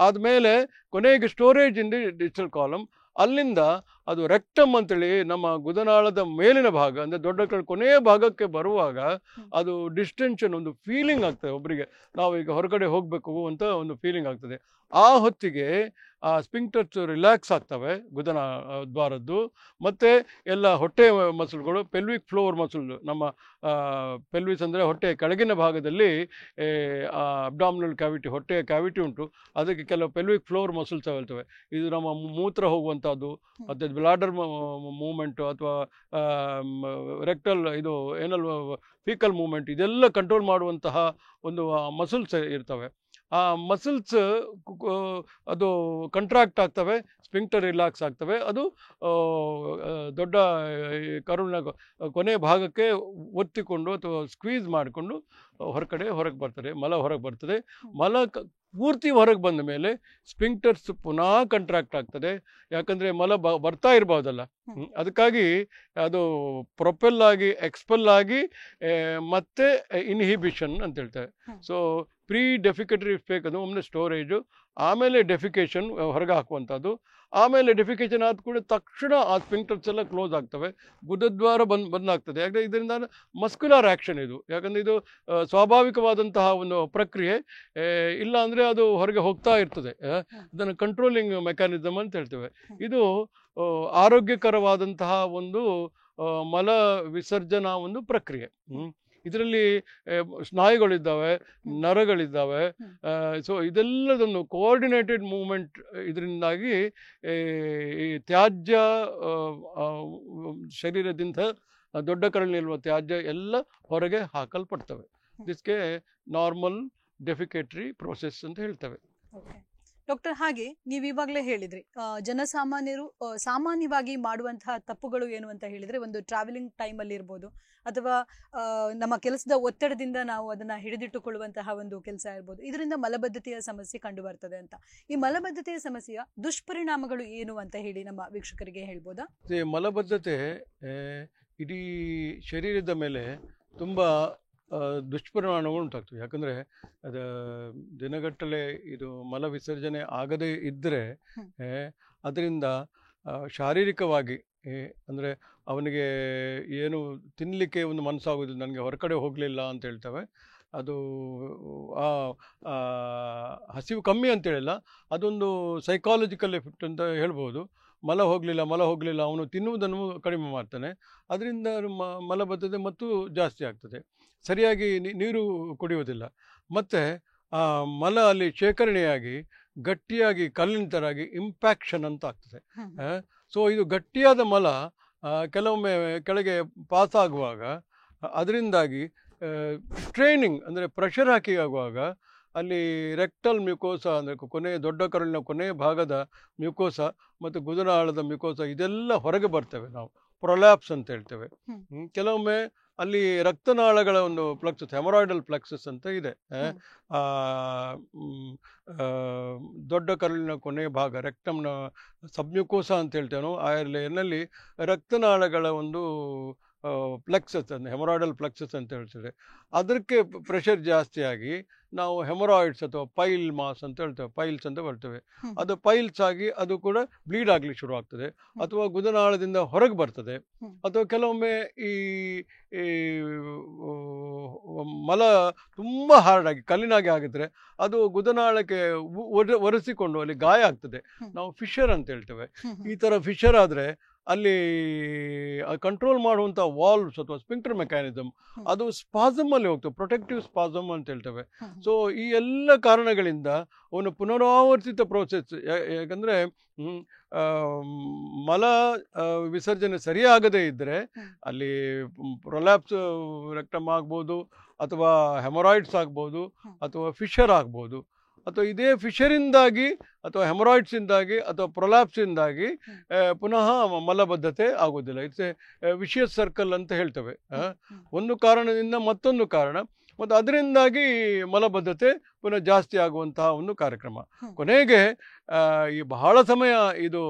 ಆದಮೇಲೆ ಕೊನೆಗೆ storage in the digital column. ಅಲ್ಲಿಂದ ಅದು ರೆಕ್ಟಮ್ ಅಂತೇಳಿ ನಮ್ಮ ಗುದನಾಳದ ಮೇಲಿನ ಭಾಗ ಅಂದರೆ ದೊಡ್ಡ ಕರುಳು ಕೊನೆಯ ಭಾಗಕ್ಕೆ ಬರುವಾಗ ಅದು ಡಿಸ್ಟೆನ್ಷನ್ ಒಂದು ಫೀಲಿಂಗ್ ಆಗ್ತದೆ. ಒಬ್ಬರಿಗೆ ನಾವು ಈಗ ಹೊರಗಡೆ ಹೋಗಬೇಕು ಅಂತ ಒಂದು ಫೀಲಿಂಗ್ ಆಗ್ತದೆ. ಆ ಹೊತ್ತಿಗೆ ಆ ಸ್ಪಿಂಕ್ಟರ್ಸ್ ರಿಲ್ಯಾಕ್ಸ್ ಆಗ್ತವೆ ಗುದನ ದ್ವಾರದ್ದು. ಮತ್ತು ಎಲ್ಲ ಹೊಟ್ಟೆ ಮಸಲ್ಗಳು, ಪೆಲ್ವಿಕ್ ಫ್ಲೋರ್ ಮಸಲ್, ನಮ್ಮ ಪೆಲ್ವಿಸ್ ಅಂದರೆ ಹೊಟ್ಟೆ ಕೆಳಗಿನ ಭಾಗದಲ್ಲಿ ಅಬ್ಡಾಮಿನಲ್ ಕ್ಯಾವಿಟಿ, ಹೊಟ್ಟೆಯ ಕ್ಯಾವಿಟಿ ಉಂಟು. ಅದಕ್ಕೆ ಕೆಲವು ಪೆಲ್ವಿಕ್ ಫ್ಲೋರ್ ಮಸಲ್ಸ್ ಹೇಳ್ತವೆ. ಇದು ನಮ್ಮ ಮೂತ್ರ ಹೋಗುವಂಥದ್ದು, ಮತ್ತು ಬ್ಲಾಡರ್ ಮೂಮೆಂಟು ಅಥವಾ ರೆಕ್ಟಲ್ ಇದು ಏನಲ್ ಫೀಕಲ್ ಮೂಮೆಂಟ್, ಇದೆಲ್ಲ ಕಂಟ್ರೋಲ್ ಮಾಡುವಂತಹ ಒಂದು ಮಸಲ್ಸ್ ಇರ್ತವೆ. ಆ ಮಸಲ್ಸ್ ಅದು ಕಂಟ್ರಾಕ್ಟ್ ಆಗ್ತವೆ, ಸ್ಪಿಂಕ್ಟರ್ ರಿಲ್ಯಾಕ್ಸ್ ಆಗ್ತವೆ. ಅದು ದೊಡ್ಡ ಕರುಳಿನ ಕೊನೆಯ ಭಾಗಕ್ಕೆ ಒತ್ತಿಕೊಂಡು ಅಥವಾ ಸ್ಕ್ವೀಸ್ ಮಾಡಿಕೊಂಡು ಹೊರಗೆ ಬರ್ತದೆ. ಮಲ ಹೊರಗೆ ಬರ್ತದೆ. ಮಲ ಪೂರ್ತಿ ಹೊರಗೆ ಬಂದ ಮೇಲೆ ಸ್ಪಿಂಕ್ಟರ್ಸ್ ಪುನಃ ಕಂಟ್ರಾಕ್ಟ್ ಆಗ್ತದೆ. ಯಾಕಂದರೆ ಮಲ ಬರ್ತಾ ಇರ್ಬೋದಲ್ಲ, ಅದಕ್ಕಾಗಿ ಅದು ಪ್ರೊಪೆಲ್ ಆಗಿ ಎಕ್ಸ್ಪೆಲ್ ಆಗಿ ಮತ್ತೆ ಇನ್ಹಿಬಿಷನ್ ಅಂತ ಹೇಳ್ತಾರೆ. ಸೊ ಪ್ರೀ ಡೆಫಿಕೇಟರಿ ಫೇಕ್ ಅದು ಒಮ್ಮೆ ಸ್ಟೋರೇಜು, ಆಮೇಲೆ ಡೆಫಿಕೇಶನ್ ಹೊರಗೆ ಹಾಕುವಂಥದ್ದು. ಆಮೇಲೆ ಡೆಫಿಕೇಶನ್ ಆದ ಕೂಡ ತಕ್ಷಣ ಆ ಸ್ಪಿಂಕ್ಟರ್ಸ್ ಎಲ್ಲ ಕ್ಲೋಸ್ ಆಗ್ತವೆ, ಗುದದ್ವಾರ ಬಂದಾಗ್ತದೆ. ಯಾಕಂದರೆ ಇದರಿಂದ ಮಸ್ಕ್ಯುಲರ್ ಆ್ಯಕ್ಷನ್ ಇದು. ಯಾಕಂದರೆ ಇದು ಸ್ವಾಭಾವಿಕವಾದಂತಹ ಒಂದು ಪ್ರಕ್ರಿಯೆ. ಇಲ್ಲ ಅಂದರೆ ಅದು ಹೊರಗೆ ಹೋಗ್ತಾ ಇರ್ತದೆ. ಇದನ್ನು ಕಂಟ್ರೋಲಿಂಗ್ ಮೆಕ್ಯಾನಿಸಮ್ ಅಂತ ಹೇಳ್ತೇವೆ. ಇದು ಆರೋಗ್ಯಕರವಾದಂತಹ ಒಂದು ಮಲ ವಿಸರ್ಜನಾ ಒಂದು ಪ್ರಕ್ರಿಯೆ. ಇದರಲ್ಲಿ ಸ್ನಾಯುಗಳಿದ್ದಾವೆ, ನರಗಳಿದ್ದಾವೆ. ಸೊ ಇದೆಲ್ಲದನ್ನು ಕೋಆರ್ಡಿನೇಟೆಡ್ ಮೂವ್ಮೆಂಟ್ ಇದರಿಂದಾಗಿ ಈ ತ್ಯಾಜ್ಯ ಶರೀರದಿಂದ ದೊಡ್ಡ ಕರುಳಿನಿರುವ ತ್ಯಾಜ್ಯ ಎಲ್ಲ ಹೊರಗೆ ಹಾಕಲ್ಪಡ್ತವೆ. ಇದಕ್ಕೆ ನಾರ್ಮಲ್ ಡೆಫಿಕೇಟರಿ ಪ್ರೋಸೆಸ್ ಅಂತ ಹೇಳ್ತೇವೆ. ಡಾಕ್ಟರ್, ಹಾಗೆ ನೀವು ಇವಾಗಲೇ ಹೇಳಿದ್ರಿ ಜನಸಾಮಾನ್ಯರು ಸಾಮಾನ್ಯವಾಗಿ ಮಾಡುವಂತಹ ತಪ್ಪುಗಳು ಏನು ಅಂತ ಹೇಳಿದ್ರೆ, ಒಂದು ಟ್ರಾವೆಲಿಂಗ್ ಟೈಮಲ್ಲಿ ಇರ್ಬೋದು ಅಥವಾ ನಮ್ಮ ಕೆಲಸದ ಒತ್ತಡದಿಂದ ನಾವು ಅದನ್ನ ಹಿಡಿದಿಟ್ಟುಕೊಳ್ಳುವಂತಹ ಒಂದು ಕೆಲಸ ಇರ್ಬೋದು. ಇದರಿಂದ ಮಲಬದ್ಧತೆಯ ಸಮಸ್ಯೆ ಕಂಡು ಬರ್ತದೆ ಅಂತ. ಈ ಮಲಬದ್ಧತೆಯ ಸಮಸ್ಯೆಯ ದುಷ್ಪರಿಣಾಮಗಳು ಏನು ಅಂತ ಹೇಳಿ ನಮ್ಮ ವೀಕ್ಷಕರಿಗೆ ಹೇಳ್ಬೋದಾ? ಮಲಬದ್ಧತೆ ಇಡೀ ಶರೀರದ ಮೇಲೆ ತುಂಬ ದುಷ್ಪರಿಣಾಮಗಳು ಉಂಟಾಗ್ತವೆ. ಯಾಕಂದರೆ ಅದು ದಿನಗಟ್ಟಲೆ ಇದು ಮಲ ವಿಸರ್ಜನೆ ಆಗದೇ ಇದ್ದರೆ ಅದರಿಂದ ಶಾರೀರಿಕವಾಗಿ ಅಂದರೆ ಅವನಿಗೆ ಏನು ತಿನ್ನಲಿಕ್ಕೆ ಒಂದು ಮನಸ್ಸಾಗೋದಿಲ್ಲ, ನನಗೆ ಹೊರಗಡೆ ಹೋಗಲಿಲ್ಲ ಅಂತ ಹೇಳ್ತವೆ. ಅದು ಹಸಿವು ಕಮ್ಮಿ ಅಂತೇಳಿಲ್ಲ, ಅದೊಂದು ಸೈಕಾಲಜಿಕಲ್ ಎಫೆಕ್ಟ್ ಅಂತ ಹೇಳ್ಬೋದು. ಮಲ ಹೋಗಲಿಲ್ಲ ಅವನು ತಿನ್ನುವುದನ್ನು ಕಡಿಮೆ ಮಾಡ್ತಾನೆ. ಅದರಿಂದ ಮಲಬದ್ಧತೆ ಮತ್ತು ಜಾಸ್ತಿ ಆಗ್ತದೆ. ಸರಿಯಾಗಿ ನೀರು ಕುಡಿಯುವುದಿಲ್ಲ. ಮತ್ತು ಆ ಮಲ ಅಲ್ಲಿ ಶೇಖರಣೆಯಾಗಿ ಗಟ್ಟಿಯಾಗಿ ಕಲ್ಲಿನ ಥರಾಗಿ ಇಂಪ್ಯಾಕ್ಷನ್ ಅಂತ ಆಗ್ತದೆ. ಸೊ ಇದು ಗಟ್ಟಿಯಾದ ಮಲ ಕೆಲವೊಮ್ಮೆ ಕೆಳಗೆ ಪಾಸ್ ಆಗುವಾಗ ಅದರಿಂದಾಗಿ ಸ್ಟ್ರೈನಿಂಗ್ ಅಂದರೆ ಪ್ರೆಷರ್ ಹಾಕಿ ಆಗುವಾಗ ಅಲ್ಲಿ ರೆಕ್ಟಲ್ ಮ್ಯೂಕೋಸ ಅಂದರೆ ದೊಡ್ಡ ಕರುಳಿನ ಕೊನೆಯ ಭಾಗದ ಮ್ಯೂಕೋಸ ಮತ್ತು ಗುದನಾಳದ ಮ್ಯೂಕೋಸ ಇದೆಲ್ಲ ಹೊರಗೆ ಬರ್ತವೆ. ನಾವು ಪ್ರೊಲ್ಯಾಪ್ಸ್ ಅಂತ ಹೇಳ್ತೇವೆ. ಕೆಲವೊಮ್ಮೆ ಅಲ್ಲಿ ರಕ್ತನಾಳಗಳ ಒಂದು ಪ್ಲಕ್ಸಸ್, ಹೆಮರಾಯ್ಡಲ್ ಪ್ಲಕ್ಸಸ್ ಅಂತ ಇದೆ. ದೊಡ್ಡ ಕರುಳಿನ ಕೊನೆಯ ಭಾಗ ರೆಕ್ಟಮ್ನ ಸಬ್ಮ್ಯೂಕೋಸ ಅಂತ ಹೇಳ್ತೇವೆ ನಾವು. ಆ ಲೇಯರ್ನಲ್ಲಿ ರಕ್ತನಾಳಗಳ ಒಂದು ಪ್ಲೆಕ್ಸಸ್ ಅಂದರೆ ಹೆಮರಾಯ್ಡಲ್ ಪ್ಲೆಕ್ಸಸ್ ಅಂತ ಹೇಳ್ತೇವೆ. ಅದಕ್ಕೆ ಪ್ರೆಷರ್ ಜಾಸ್ತಿಯಾಗಿ ನಾವು ಹೆಮರಾಯ್ಡ್ಸ್ ಅಥವಾ ಪೈಲ್ ಮಾಸ್ ಅಂತ ಹೇಳ್ತೇವೆ, ಪೈಲ್ಸ್ ಅಂತ ಬರ್ತೇವೆ. ಅದು ಪೈಲ್ಸ್ ಆಗಿ ಅದು ಕೂಡ ಬ್ಲೀಡ್ ಆಗಲಿಕ್ಕೆ ಶುರು ಆಗ್ತದೆ, ಅಥವಾ ಗುದನಾಳದಿಂದ ಹೊರಗೆ ಬರ್ತದೆ. ಅಥವಾ ಕೆಲವೊಮ್ಮೆ ಈ ಮಲ ತುಂಬ ಹಾರ್ಡಾಗಿ ಕಲ್ಲಿನಾಗಿ ಆಗಿದ್ರೆ ಅದು ಗುದನಾಳಕ್ಕೆ ಒರೆಸಿಕೊಂಡು ಅಲ್ಲಿ ಗಾಯ ಆಗ್ತದೆ. ನಾವು ಫಿಶರ್ ಅಂತ ಹೇಳ್ತೇವೆ. ಈ ಥರ ಫಿಶರ್ ಆದರೆ ಅಲ್ಲಿ ಕಂಟ್ರೋಲ್ ಮಾಡುವಂಥ ವಾಲ್ವ್ಸ್ ಅಥವಾ ಸ್ಪಿಂಕ್ಟರ್ ಮೆಕ್ಯಾನಿಸಮ್ ಅದು ಸ್ಪಾಸಮಲ್ಲಿ ಹೋಗ್ತವೆ, ಪ್ರೊಟೆಕ್ಟಿವ್ ಸ್ಪಾಸಮ್ ಅಂತ ಹೇಳ್ತೇವೆ. ಸೊ ಈ ಎಲ್ಲ ಕಾರಣಗಳಿಂದ ಅವನು ಪುನರಾವರ್ತಿತ ಪ್ರೋಸೆಸ್, ಯಾಕಂದರೆ ಮಲ ವಿಸರ್ಜನೆ ಸರಿಯಾಗದೇ ಇದ್ದರೆ ಅಲ್ಲಿ ಪ್ರೊಲ್ಯಾಪ್ಸ್ ರೆಕ್ಟಮ್ ಆಗ್ಬೋದು, ಅಥವಾ ಹೆಮರಾಯ್ಡ್ಸ್ ಆಗ್ಬೋದು, ಅಥವಾ ಫಿಶರ್ ಆಗ್ಬೋದು. ಅಥವಾ ಇದೇ ಫಿಶರಿಂದಾಗಿ ಅಥವಾ ಹೆಮರಾಯ್ಡ್ಸಿಂದಾಗಿ ಅಥವಾ ಪ್ರೊಲ್ಯಾಪ್ಸಿಂದಾಗಿ ಪುನಃ ಮಲಬದ್ಧತೆ ಆಗೋದಿಲ್ಲ. ಇಟ್ಸ್ ಎ ವಿಷಿಯಸ್ ಸರ್ಕಲ್ ಅಂತ ಹೇಳ್ತೇವೆ. ಒಂದು ಕಾರಣದಿಂದ ಮತ್ತೊಂದು ಕಾರಣ, ಮತ್ತು ಅದರಿಂದಾಗಿ ಮಲಬದ್ಧತೆ ಪುನಃ ಜಾಸ್ತಿ ಆಗುವಂತಹ ಒಂದು ಕಾರ್ಯಕ್ರಮ. ಕೊನೆಗೆ ಈ ಬಹಳ ಸಮಯ ಇದು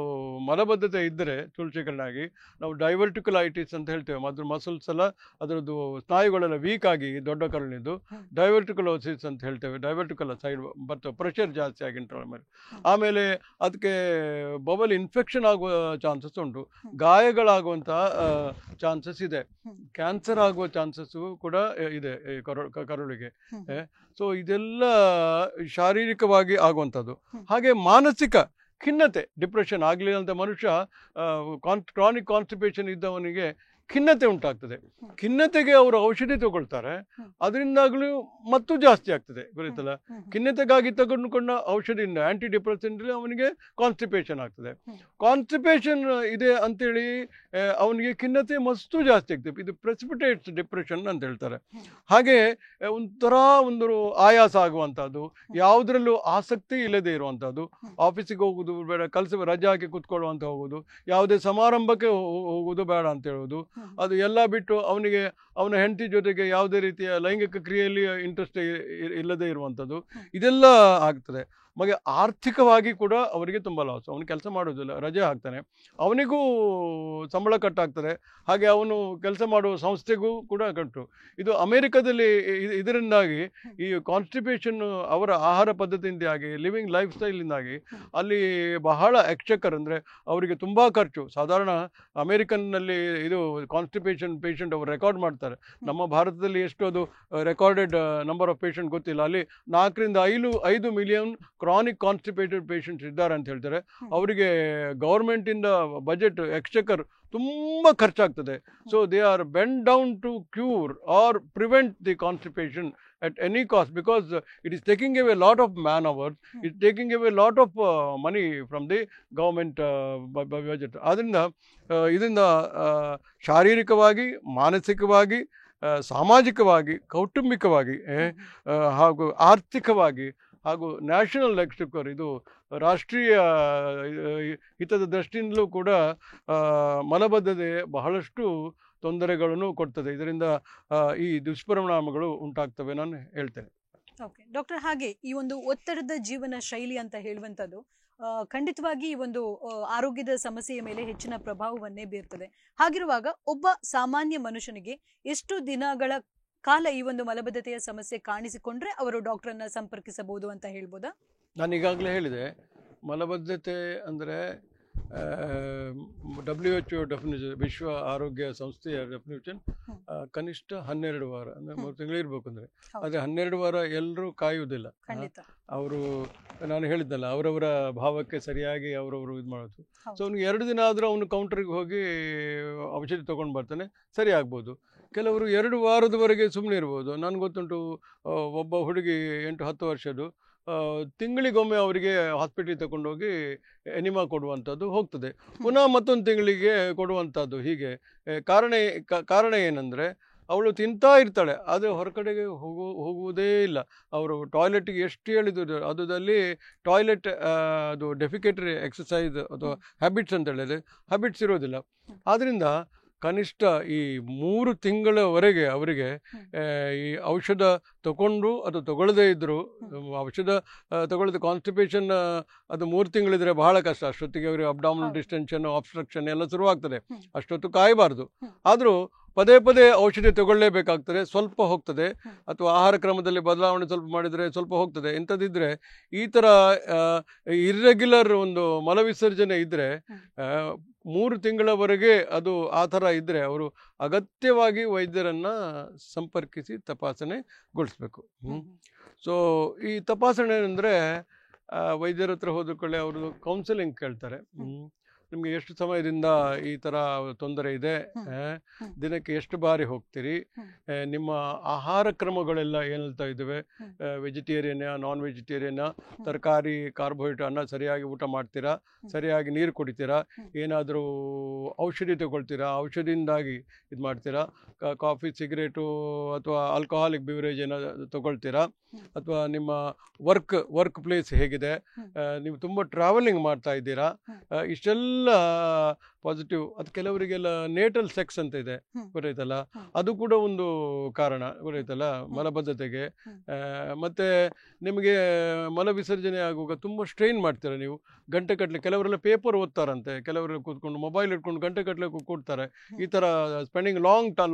ಮಲಬದ್ಧತೆ ಇದ್ದರೆ ತುಳಸೀಕರಣಾಗಿ ನಾವು ಡೈವರ್ಟಿಕುಲೈಟಿಸ್ ಅಂತ ಹೇಳ್ತೇವೆ. ಮಸಲ್ಸ್ ಎಲ್ಲ ಅದರದ್ದು ಸ್ನಾಯುಗಳೆಲ್ಲ ವೀಕ್ ಆಗಿ ದೊಡ್ಡ ಕರುಳಿನಿದ್ದು ಡೈವರ್ಟಿಕುಲೋಸಿಸ್ ಅಂತ ಹೇಳ್ತೇವೆ. ಡೈವರ್ಟಿಕುಲ ಸೈಡ್ ಬರ್ತವೆ, ಪ್ರೆಷರ್ ಜಾಸ್ತಿ ಆಗಿ ಇಂಟರ್ನಲ್ ಮೇಲೆ. ಆಮೇಲೆ ಅದಕ್ಕೆ ಬಬಲ್ ಇನ್ಫೆಕ್ಷನ್ ಆಗುವ ಚಾನ್ಸಸ್ ಉಂಟು, ಗಾಯಗಳಾಗುವಂತಹ ಚಾನ್ಸಸ್ ಇದೆ, ಕ್ಯಾನ್ಸರ್ ಆಗುವ ಚಾನ್ಸಸ್ಸು ಕೂಡ ಇದೆ ಕರುಳಿಗೆ. ಸೊ ಇದೆಲ್ಲ ಶಾರೀರಿಕವಾಗಿ ಆಗುವಂಥದ್ದು. ಹಾಗೆ ಮಾನಸಿಕ ಖಿನ್ನತೆ, ಡಿಪ್ರೆಷನ್ ಆಗಲಿಲ್ಲ ಅಂತ ಮನುಷ್ಯ ಕ್ರಾನಿಕ್ ಕಾನ್ಸ್ಟಿಪೇಷನ್ ಇದ್ದವನಿಗೆ ಖಿನ್ನತೆ ಉಂಟಾಗ್ತದೆ. ಖಿನ್ನತೆಗೆ ಅವರು ಔಷಧಿ ತಗೊಳ್ತಾರೆ, ಅದರಿಂದಾಗಲೂ ಮತ್ತು ಜಾಸ್ತಿ ಆಗ್ತದೆ. ಗೊತ್ತಲ್ಲ, ಖಿನ್ನತೆಗಾಗಿ ತಗೊಂಡುಕೊಂಡ ಔಷಧಿಯಿಂದ ಆಂಟಿ ಡಿಪ್ರೆಸೆಂಟ್ ಅವನಿಗೆ ಕಾನ್ಸ್ಟಿಪೇಷನ್ ಆಗ್ತದೆ. ಕಾನ್ಸ್ಟಿಪೇಷನ್ ಇದೆ ಅಂತೇಳಿ ಅವನಿಗೆ ಖಿನ್ನತೆ ಮಸ್ತು ಜಾಸ್ತಿ ಆಗ್ತದೆ. ಇದು ಪ್ರೆಸಿಪಿಟೇಟ್ಸ್ ಡಿಪ್ರೆಷನ್ ಅಂತ ಹೇಳ್ತಾರೆ. ಹಾಗೆ ಒಂಥರ ಒಂದು ಆಯಾಸ ಆಗುವಂಥದ್ದು, ಯಾವುದರಲ್ಲೂ ಆಸಕ್ತಿ ಇಲ್ಲದೆ ಇರುವಂಥದ್ದು, ಆಫೀಸಿಗೆ ಹೋಗೋದು ಬೇಡ, ಕೆಲಸ ರಜೆ ಹಾಕಿ ಕೂತ್ಕೊಳ್ಳುವಂತ ಹೋಗೋದು, ಯಾವುದೇ ಸಮಾರಂಭಕ್ಕೆ ಹೋಗೋದು ಬೇಡ ಅಂತ ಹೇಳೋದು, ಅದು ಎಲ್ಲ ಬಿಟ್ಟು ಅವನಿಗೆ ಅವನ ಹೆಂಡತಿ ಜೊತೆಗೆ ಯಾವುದೇ ರೀತಿಯ ಲೈಂಗಿಕ ಕ್ರಿಯೆಯಲ್ಲಿ ಇಂಟ್ರೆಸ್ಟ್ ಇಲ್ಲದೆ ಇರುವಂಥದ್ದು, ಇದೆಲ್ಲ ಆಗ್ತದೆ. ಮಗೆ ಆರ್ಥಿಕವಾಗಿ ಕೂಡ ಅವರಿಗೆ ತುಂಬ ಲಾಸ್. ಅವನು ಕೆಲಸ ಮಾಡೋದಿಲ್ಲ, ರಜೆ ಹಾಕ್ತಾನೆ, ಅವನಿಗೂ ಸಂಬಳ ಕಟ್ಟಾಗ್ತದೆ. ಹಾಗೆ ಅವನು ಕೆಲಸ ಮಾಡುವ ಸಂಸ್ಥೆಗೂ ಕೂಡ ಕಟ್ಟು. ಇದು ಅಮೇರಿಕಾದಲ್ಲಿ ಇದರಿಂದಾಗಿ ಈ ಕಾನ್ಸ್ಟಿಪೇಷನ್ ಅವರ ಆಹಾರ ಪದ್ಧತಿಯಿಂದಾಗಿ, ಲಿವಿಂಗ್ ಲೈಫ್ ಸ್ಟೈಲಿಂದಾಗಿ ಅಲ್ಲಿ ಬಹಳ ಎಕ್ಸ್ಚೆಕರ್, ಅಂದರೆ ಅವರಿಗೆ ತುಂಬ ಖರ್ಚು. ಸಾಧಾರಣ ಅಮೇರಿಕನ್ನಲ್ಲಿ ಇದು ಕಾನ್ಸ್ಟಿಪೇಷನ್ ಪೇಷಂಟ್ ಅವರು ರೆಕಾರ್ಡ್ ಮಾಡ್ತಾರೆ. ನಮ್ಮ ಭಾರತದಲ್ಲಿ ಎಷ್ಟು ಅದು ರೆಕಾರ್ಡೆಡ್ ನಂಬರ್ ಆಫ್ ಪೇಷಂಟ್ ಗೊತ್ತಿಲ್ಲ. ಅಲ್ಲಿ 4 ರಿಂದ 5 ಮಿಲಿಯನ್ ಕ್ರಾನಿಕ್ ಕಾನ್ಸ್ಟಿಪೇಟೆಡ್ ಪೇಷಂಟ್ಸ್ ಇದ್ದಾರೆ ಅಂತ ಹೇಳ್ತಾರೆ. ಅವರಿಗೆ ಗೌರ್ಮೆಂಟಿಂದ ಬಜೆಟ್ ಎಕ್ಸ್ಚೆಕರ್ ತುಂಬ ಖರ್ಚಾಗ್ತದೆ. So they are bend down to cure or prevent the constipation at any cost, because it is taking away a lot of man hours, it's taking away a lot of money from the government budget. ಅದರಿಂದ ಇದರಿಂದ ಶಾರೀರಿಕವಾಗಿ, ಮಾನಸಿಕವಾಗಿ, ಸಾಮಾಜಿಕವಾಗಿ, ಕೌಟುಂಬಿಕವಾಗಿ, ಹಾಗೂ ಆರ್ಥಿಕವಾಗಿ, ಹಾಗೂ national ಎಕ್ಸ್ಚೆಕರ್, ಇದು ರಾಷ್ಟ್ರೀಯ ಹಿತದ ದೃಷ್ಟಿಯಿಂದಲೂ ಕೂಡ ಮಲಬದ್ಧತೆ ಬಹಳಷ್ಟು ತೊಂದರೆಗಳನ್ನು ಕೊಡ್ತದೆ. ಇದರಿಂದ ಈ ದುಷ್ಪರಿಣಾಮಗಳು ಉಂಟಾಗ್ತವೆ ನಾನು ಹೇಳ್ತೇನೆ. ಓಕೆ ಡಾಕ್ಟರ್, ಹಾಗೆ ಈ ಒಂದು ಒತ್ತಡದ ಜೀವನ ಶೈಲಿ ಅಂತ ಹೇಳುವಂಥದ್ದು ಖಂಡಿತವಾಗಿ ಈ ಒಂದು ಆರೋಗ್ಯದ ಸಮಸ್ಯೆಯ ಮೇಲೆ ಹೆಚ್ಚಿನ ಪ್ರಭಾವವನ್ನೇ ಬೀರ್ತದೆ. ಹಾಗಿರುವಾಗ ಒಬ್ಬ ಸಾಮಾನ್ಯ ಮನುಷ್ಯನಿಗೆ ಎಷ್ಟು ದಿನಗಳ ಕಾಲ ಈ ಒಂದು ಮಲಬದ್ಧತೆಯ ಸಮಸ್ಯೆ ಕಾಣಿಸಿಕೊಂಡ್ರೆ ಅವರು ಡಾಕ್ಟರನ್ನ ಸಂಪರ್ಕಿಸಬಹುದು ಅಂತ ಹೇಳ್ಬೋದಾ? ನಾನು ಈಗಾಗಲೇ ಹೇಳಿದೆ, ಮಲಬದ್ಧತೆ ಅಂದರೆ WHO ಡೆಫಿನಿಷನ್, ವಿಶ್ವ ಆರೋಗ್ಯ ಸಂಸ್ಥೆಯ ಡೆಫಿನಿಷನ್ ಕನಿಷ್ಠ 12 ವಾರ ಅಂದರೆ 3 ತಿಂಗಳು ಇರಬೇಕು. ಅಂದರೆ ಆದರೆ 12 ವಾರ ಎಲ್ಲರೂ ಕಾಯುವುದಿಲ್ಲ. ಅವರು ನಾನು ಹೇಳಿದ್ನಲ್ಲ, ಅವರವರ ಭಾವಕ್ಕೆ ಸರಿಯಾಗಿ ಅವರವರು ಇದು ಮಾಡೋದು. ಸೊ ಅವ್ನಿಗೆ 2 ದಿನ ಆದರೂ ಅವನು ಕೌಂಟ್ರಿಗೆ ಹೋಗಿ ಔಷಧಿ ತೊಗೊಂಡು ಬರ್ತಾನೆ, ಸರಿ ಆಗ್ಬೋದು. ಕೆಲವರು 2 ವಾರದವರೆಗೆ ಸುಮ್ಮನೆ ಇರ್ಬೋದು. ನನಗೆ ಗೊತ್ತುಂಟು, ಒಬ್ಬ ಹುಡುಗಿ 8-10 ವರ್ಷದ್ದು, ತಿಂಗಳಿಗೊಮ್ಮೆ ಅವರಿಗೆ ಹಾಸ್ಪಿಟ್ಲಿಗೆ ತಗೊಂಡೋಗಿ ಎನಿಮಾ ಕೊಡುವಂಥದ್ದು ಹೋಗ್ತದೆ, ಪುನಃ ಮತ್ತೊಂದು ತಿಂಗಳಿಗೆ ಕೊಡುವಂಥದ್ದು. ಹೀಗೆ ಕಾರಣ ಏನಂದರೆ, ಅವಳು ತಿಂತಾ ಇರ್ತಾಳೆ, ಆದರೆ ಹೊರಗಡೆಗೆ ಹೋಗುವುದೇ ಇಲ್ಲ. ಅವರು ಟಾಯ್ಲೆಟ್ಗೆ ಎಷ್ಟು ಹೇಳಿದ್ರು, ಅದುದಲ್ಲಿ ಟಾಯ್ಲೆಟ್ ಅದು ಡೆಫಿಕೇಟರಿ ಎಕ್ಸಸೈಸ್ ಅಥವಾ ಹ್ಯಾಬಿಟ್ಸ್ ಅಂತ ಹೇಳಿದ್ರೆ ಹ್ಯಾಬಿಟ್ಸ್ ಇರೋದಿಲ್ಲ. ಆದ್ದರಿಂದ ಕನಿಷ್ಠ ಈ 3 ತಿಂಗಳವರೆಗೆ ಅವರಿಗೆ ಈ ಔಷಧ ತಗೊಂಡು ಅದು ತಗೊಳ್ಳದೇ ಇದ್ದರು, ಔಷಧ ತಗೊಳ್ಳದೆ ಕಾನ್ಸ್ಟಿಪೇಷನ್ ಅದು 3 ತಿಂಗಳಿದ್ರೆ ಬಹಳ ಕಷ್ಟ. ಅಷ್ಟೊತ್ತಿಗೆ ಅವರಿಗೆ ಅಬ್ಡಾಮಿನಲ್ ಡಿಸ್ಟೆನ್ಷನ್, ಆಬ್ಸ್ಟ್ರಕ್ಷನ್ ಎಲ್ಲ ಶುರುವಾಗ್ತದೆ. ಅಷ್ಟೊತ್ತು ಕಾಯಬಾರ್ದು. ಆದರೂ ಪದೇ ಪದೇ ಔಷಧಿ ತಗೊಳ್ಳೇಬೇಕಾಗ್ತದೆ. ಸ್ವಲ್ಪ ಹೋಗ್ತದೆ, ಅಥವಾ ಆಹಾರ ಕ್ರಮದಲ್ಲಿ ಬದಲಾವಣೆ ಸ್ವಲ್ಪ ಮಾಡಿದರೆ ಸ್ವಲ್ಪ ಹೋಗ್ತದೆ. ಎಂಥದ್ದಿದ್ರೆ ಈ ಥರ ಇರ್ರೆಗ್ಯುಲರ್ ಒಂದು ಮಲವಿಸರ್ಜನೆ ಇದ್ದರೆ 3 ತಿಂಗಳವರೆಗೆ ಅದು ಆ ಥರ ಇದ್ದರೆ ಅವರು ಅಗತ್ಯವಾಗಿ ವೈದ್ಯರನ್ನು ಸಂಪರ್ಕಿಸಿ ತಪಾಸಣೆಗೊಳಿಸ್ಬೇಕು. ಸೊ ಈ ತಪಾಸಣೆ ಅಂದರೆ ವೈದ್ಯರ ಹತ್ರ ಹೋದ ಅವರು ಕೌನ್ಸಿಲಿಂಗ್ ಕೇಳ್ತಾರೆ. ನಿಮಗೆ ಎಷ್ಟು ಸಮಯದಿಂದ ಈ ಥರ ತೊಂದರೆ ಇದೆ, ದಿನಕ್ಕೆ ಎಷ್ಟು ಬಾರಿ ಹೋಗ್ತೀರಿ, ನಿಮ್ಮ ಆಹಾರ ಕ್ರಮಗಳೆಲ್ಲ ಏನಲ್ತಾ ಇದ್ದಾವೆ, ವೆಜಿಟೇರಿಯನ್ನ, ನಾನ್ ವೆಜಿಟೇರಿಯನ್ನ, ತರಕಾರಿ, ಕಾರ್ಬೋಹೈಡ್ರೇಟ್, ಅನ್ನ ಸರಿಯಾಗಿ ಊಟ ಮಾಡ್ತೀರಾ, ಸರಿಯಾಗಿ ನೀರು ಕುಡಿತೀರಾ, ಏನಾದರೂ ಔಷಧಿ ತಗೊಳ್ತೀರಾ, ಔಷಧಿಯಿಂದಾಗಿ ಇದು ಮಾಡ್ತೀರಾ, ಕಾಫಿ, ಸಿಗರೇಟು ಅಥವಾ ಆಲ್ಕೋಹಾಲಿಕ್ ಬಿವರೇಜ್ ಏನಾದರೂ ತಗೊಳ್ತೀರಾ, ಅಥವಾ ನಿಮ್ಮ ವರ್ಕ್ ಪ್ಲೇಸ್ ಹೇಗಿದೆ, ನೀವು ತುಂಬ ಟ್ರಾವೆಲಿಂಗ್ ಮಾಡ್ತಾ ಇದ್ದೀರಾ, ಇಷ್ಟೆಲ್ಲ ಪಾಸಿಟಿವ್. ಅದು ಕೆಲವರಿಗೆಲ್ಲ ನೇಟಲ್ ಸೆಕ್ಸ್ ಅಂತ ಇದೆ, ಗೊತ್ತಾಯ್ತಲ್ಲ, ಅದು ಕೂಡ ಒಂದು ಕಾರಣ, ಗೊತ್ತಾಯ್ತಲ್ಲ, ಮಲಬದ್ಧತೆಗೆ. ಮತ್ತು ನಿಮಗೆ ಮಲ ವಿಸರ್ಜನೆ ಆಗುವಾಗ ತುಂಬ ಸ್ಟ್ರೈನ್ ಮಾಡ್ತೀರ ನೀವು, ಗಂಟೆಗಟ್ಟಲೆ. ಕೆಲವರೆಲ್ಲ ಪೇಪರ್ ಓದ್ತಾರಂತೆ, ಕೆಲವರೆಲ್ಲ ಕೂತ್ಕೊಂಡು ಮೊಬೈಲ್ ಇಟ್ಕೊಂಡು ಗಂಟೆಗಟ್ಟಲೆ ಕೂಡ್ತಾರೆ. ಈ ಥರ ಸ್ಪೆಂಡಿಂಗ್